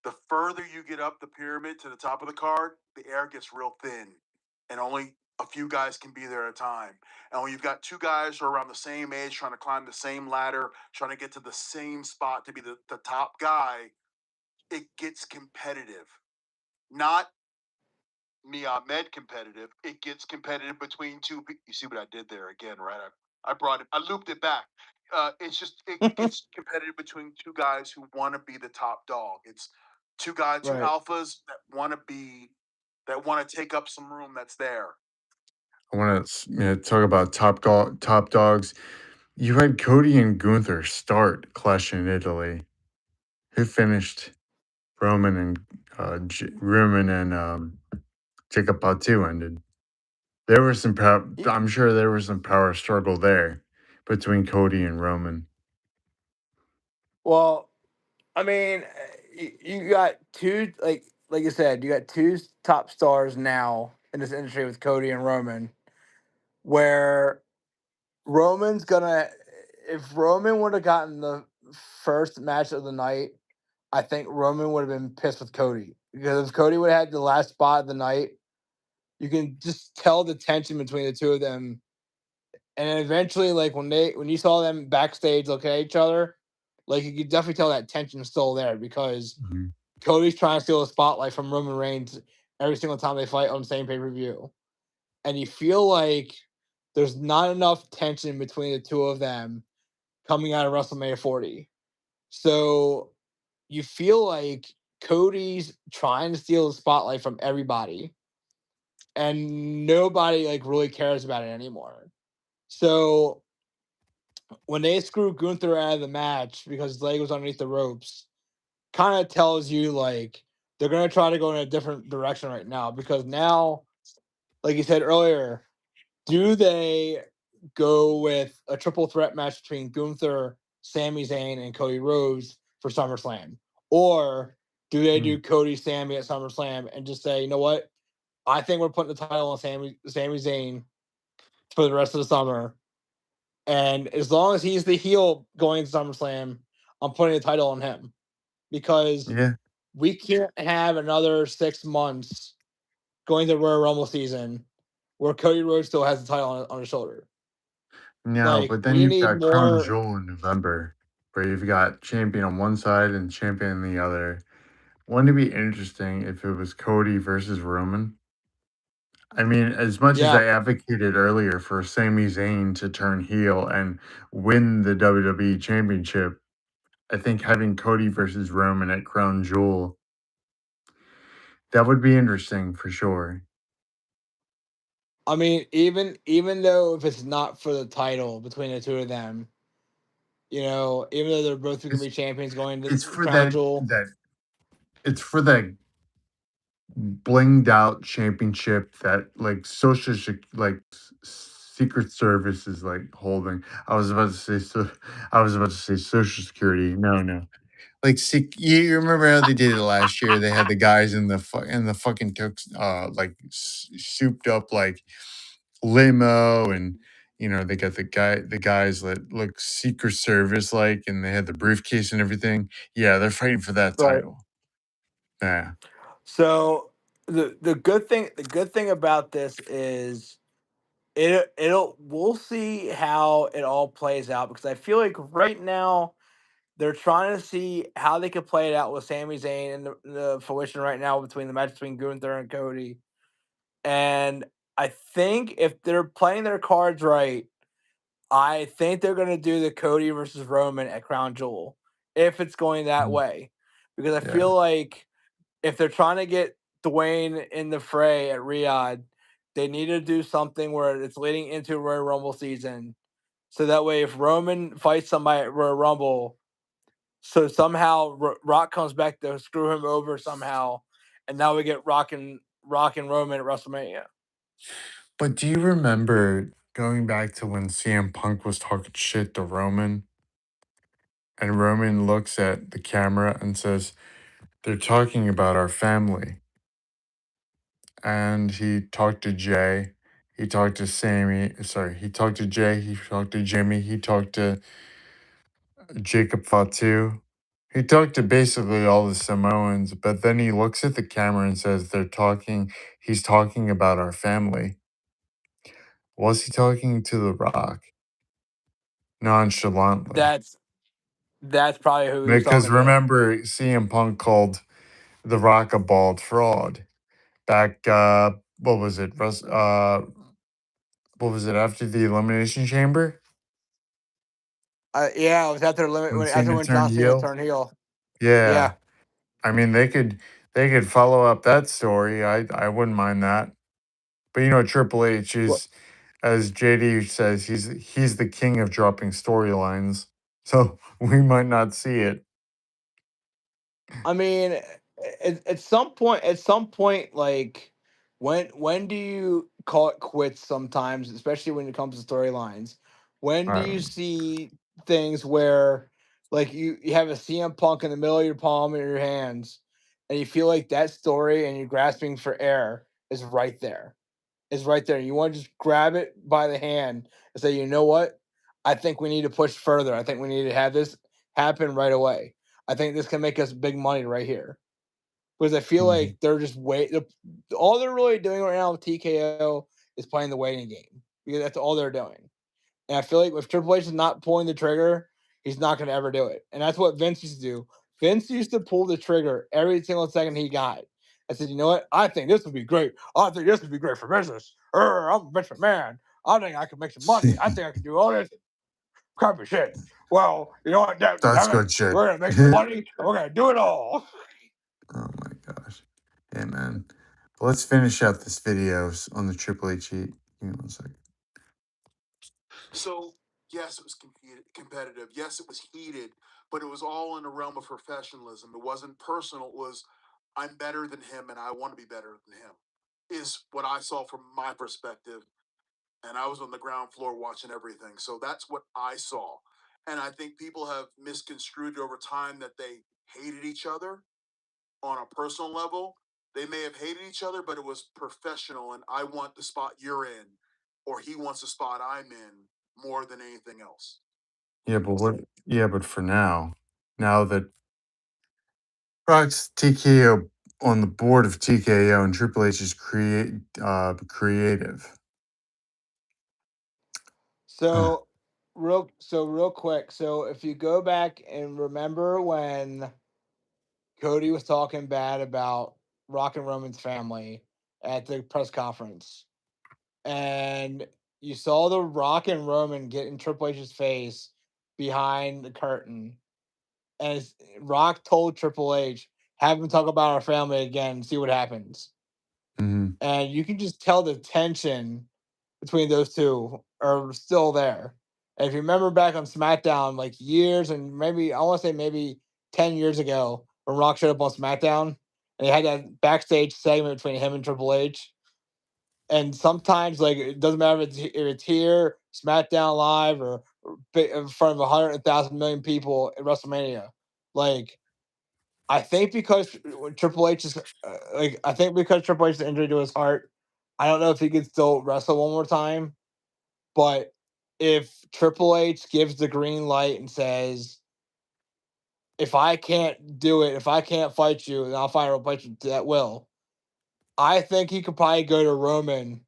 The further you get up the pyramid to the top of the card, the air gets real thin, and only a few guys can be there at a time. And when you've got two guys who are around the same age, trying to climb the same ladder, trying to get to the same spot to be the top guy, it gets competitive. Not me, Ahmed competitive. It gets competitive between two people. You see what I did there again, right? I brought it. I looped it back. It's just it gets competitive between two guys who want to be the top dog. It's two guys, two alphas that want to take up some room that's there. I want to talk about top dogs. You had Cody and Gunther start Clash in Italy. Who finished Roman and Jacob Patu ended. There was some power. I'm sure there was some power struggle there between Cody and Roman. Well, I mean, you got two like you said, you got two top stars now in this industry with Cody and Roman, where Roman's gonna if Roman would have gotten the first match of the night, I think Roman would have been pissed with Cody because if Cody would have had the last spot of the night, you can just tell the tension between the two of them. And eventually, like when you saw them backstage looking at each other, like you could definitely tell that tension is still there because Mhm. Cody's trying to steal the spotlight from Roman Reigns every single time they fight on the same pay-per-view. And you feel like there's not enough tension between the two of them coming out of WrestleMania 40. So you feel like Cody's trying to steal the spotlight from everybody and nobody like really cares about it anymore. So when they screw Gunther out of the match because his leg was underneath the ropes, kind of tells you like they're gonna try to go in a different direction right now because now, like you said earlier, do they go with a triple threat match between Gunther, Sami Zayn, and Cody Rhodes for SummerSlam? Or do they do Cody Sami at SummerSlam and just say, you know what? I think we're putting the title on Sami Zayn for the rest of the summer. And as long as he's the heel going to SummerSlam, I'm putting the title on him. Because Yeah. we can't have another 6 months going to Royal Rumble season where Cody Rhodes still has the title on his shoulder. No, Like, but then we you've need got Crown more. Jewel in November, where you've got champion on one side and champion on the other. Wouldn't it be interesting if it was Cody versus Roman? I mean, as much as Yeah. I advocated earlier for Sami Zayn to turn heel and win the WWE Championship, I think having Cody versus Roman at Crown Jewel, that would be interesting for sure. I mean, even though if it's not for the title between the two of them, even though they're both going to It's be champions going to it's for Crown Jewel. it's for that blinged out championship that like Secret Service is like holding. I was about to say Social Security. No. Like, you remember how they did it last year? They had the guys in the fucking like souped up like limo, and they got the guys that look Secret Service like, and they had the briefcase and everything. Yeah, they're fighting for that Right. title. Yeah, So the good thing about this is it'll we'll see how it all plays out because I feel like right now they're trying to see how they could play it out with Sami Zayn and the fruition right now between the match between Gunther and Cody. And I think if they're playing their cards right, I think they're going to do the Cody versus Roman at Crown Jewel if it's going that mm, way. Because I yeah. feel like if they're trying to get Dwayne in the fray at Riyadh, they need to do something where it's leading into Royal Rumble season. So that way, if Roman fights somebody at Royal Rumble, so somehow Rock comes back to screw him over somehow, and now we get Rock and Roman at WrestleMania. But do you remember going back to when CM Punk was talking shit to Roman, and Roman looks at the camera and says, "They're talking about our family." And he talked to Jay. He talked to Sammy. Sorry, he talked to Jay. He talked to Jimmy. He talked to Jacob Fatu. He talked to basically all the Samoans, but then he looks at the camera and says, he's talking about our family. Was he talking to The Rock? Nonchalantly. That's probably who he was Because talking to. remember, CM Punk called The Rock a bald fraud back, what was it? What was it after the Elimination Chamber Yeah, it was after limit when after Cena when turned John Cena heel? turned heel. Yeah. Yeah. I mean, they could follow up that story. I wouldn't mind that. But Triple H Well, is, as JD says, he's the king of dropping storylines. So we might not see it. I mean, at some point, like when do you call it quits? Sometimes, especially when it comes to storylines, when do you Um, see things where Like you have a CM Punk in the middle of your palm in your hands, and you feel like that story and you're grasping for air is right there. Is right there. You want to just grab it by the hand and say, you know what? I think we need to push further. I think we need to have this happen right away. I think this can make us big money right here. Because I feel Mhm. like they're just all they're really doing right now with TKO is playing the waiting game. Because that's all they're doing. And I feel like if Triple H is not pulling the trigger, he's not going to ever do it. And that's what Vince used to do. Vince used to pull the trigger every single second he got. I said, you know what? I think this would be great. I think this would be great for business. I'm Vince McMahon. I think I can make some money. I think I can do all this crappy shit. Well, you know what? That's Damn it. good shit. We're going to make some money and we're going to do it all. Oh my gosh. Hey man. Let's finish out this video on the Triple H heat. Give me 1 second. So yes, it was competitive. Yes, it was heated, but it was all in the realm of professionalism. It wasn't personal. It was I'm better than him and I want to be better than him. Is what I saw from my perspective, and I was on the ground floor watching everything. So that's what I saw. And I think people have misconstrued over time that they hated each other on a personal level. They may have hated each other, but it was professional, and I want the spot you're in, or he wants the spot I'm in more than anything else. Yeah, but what? Yeah, but for now that Brock's TKO on the board of TKO and Triple H is creative. So real quick. So if you go back and remember when Cody was talking bad about Rock and Roman's family at the press conference, and you saw the Rock and Roman get in Triple H's face behind the curtain, as Rock told Triple H, "Have him talk about our family again, and see what happens." Mhm. And you can just tell the tension between those two are still there. And if you remember back on SmackDown, like years and maybe I want to say maybe 10 years ago, when Rock showed up on SmackDown, and they had that backstage segment between him and Triple H. And sometimes, like, it doesn't matter if it's here, SmackDown Live, or in front of 100,000 million people at WrestleMania. Like, I think because Triple H is I think because Triple H is injured to his heart, I don't know if he could still wrestle one more time. But if Triple H gives the green light and says, if I can't do it, if I can't fight you, then I'll find a replacement that will. I think he could probably go to Roman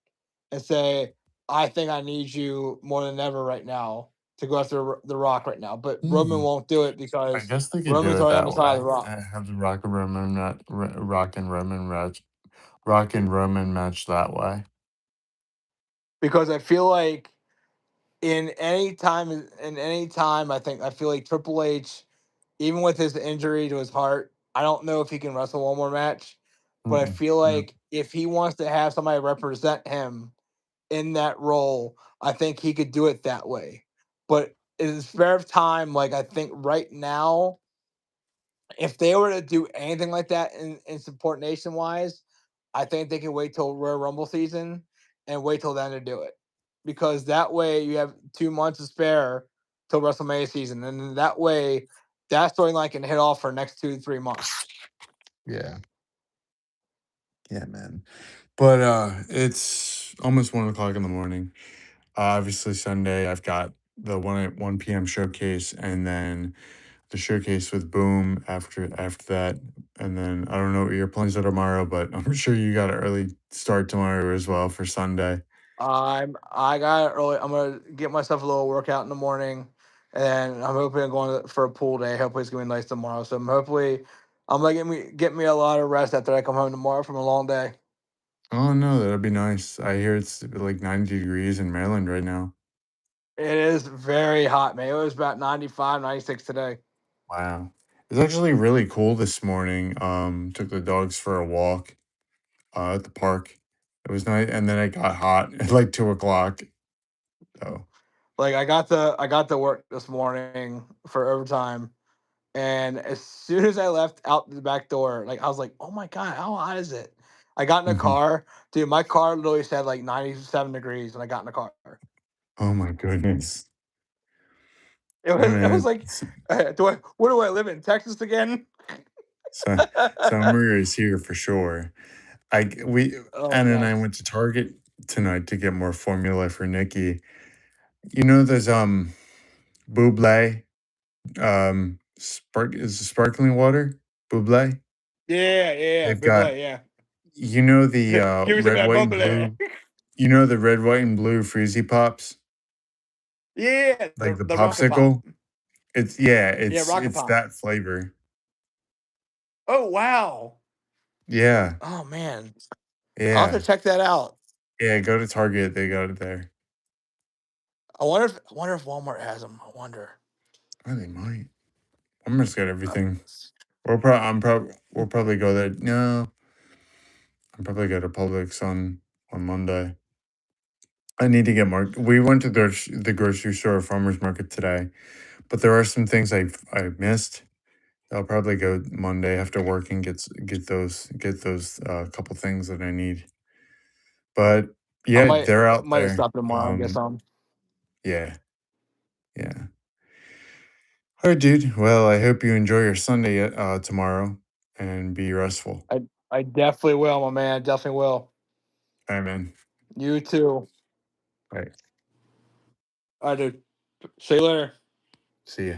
and say, I think I need you more than ever right now to go after the Rock right now. But Roman Mhm. won't do it I because guess they could do Roman's it already on that the side of the way. Rock. Have the Rock and Roman match that way. Because I feel like in any time, I feel like Triple H, even with his injury to his heart, I don't know if he can wrestle one more match. But I feel No. like if he wants to have somebody represent him in that role, I think he could do it that way. But in the spare of time, like I think right now, if they were to do anything like that in support nation wise, I think they can wait till Royal Rumble season and wait till then to do it. Because that way you have 2 months to spare till WrestleMania season. And then that way that storyline can hit off for next 2 to 3 months. Yeah. Yeah, man. But it's almost 1 o'clock in the morning. Obviously Sunday I've got the 1 p.m. showcase, and then the showcase with Boom after that. And then I don't know what your plans are tomorrow, but I'm sure you got an early start tomorrow as well for Sunday. I got it early. I'm gonna get myself a little workout in the morning, and I'm hoping I'm going for a pool day. Hopefully it's gonna be nice tomorrow. So I'm gonna get me a lot of rest after I come home tomorrow from a long day. Oh no, that'd be nice. I hear it's like 90 degrees in Maryland right now. It is very hot, man. It was about 95, 96 today. Wow. It's actually really cool this morning. Took the dogs for a walk at the park. It was nice, and then it got hot at like 2 o'clock. So, Like I got to work this morning for overtime, and as soon as I left out the back door, like I was like, oh my god, how hot is it? I got in the mhm. car, dude. My car literally said like 97 degrees when I got in the car. Oh my goodness. It Hey, was man. like, where do I live in Texas again? So, summer is here for sure. We Oh, Anna and I nice. went to Target tonight to get more formula for Nikki. You know those Buble sparkling water? Buble? Yeah, They've got, Buble, yeah. you know, the Give me some of red, that white, and Buble. blue. You know the red, white, and blue Freezy Pops? Yeah, Like the the Rocket Pop. popsicle? Yeah, Yeah, Rocket it's Pop. that flavor. Oh, wow. Yeah. Oh, man. I'll have Yeah. to check that out. Yeah, go to Target. They got it there. I wonder if Walmart has them. I wonder. Oh, they might. I'm just got Um, everything. We'll probably go there. No, I'll probably go to Publix on Monday. I need to get more. We went to the grocery store, farmers market today, but there are some things I missed. I'll probably go Monday after work and get those couple things that I need. But I yeah, they're out might there. stop tomorrow and get some. Yeah, yeah. All right, dude. Well, I hope you enjoy your Sunday tomorrow and be restful. I definitely will, my man. I definitely will. All right, man. You too. All right. I do. See you later. See ya.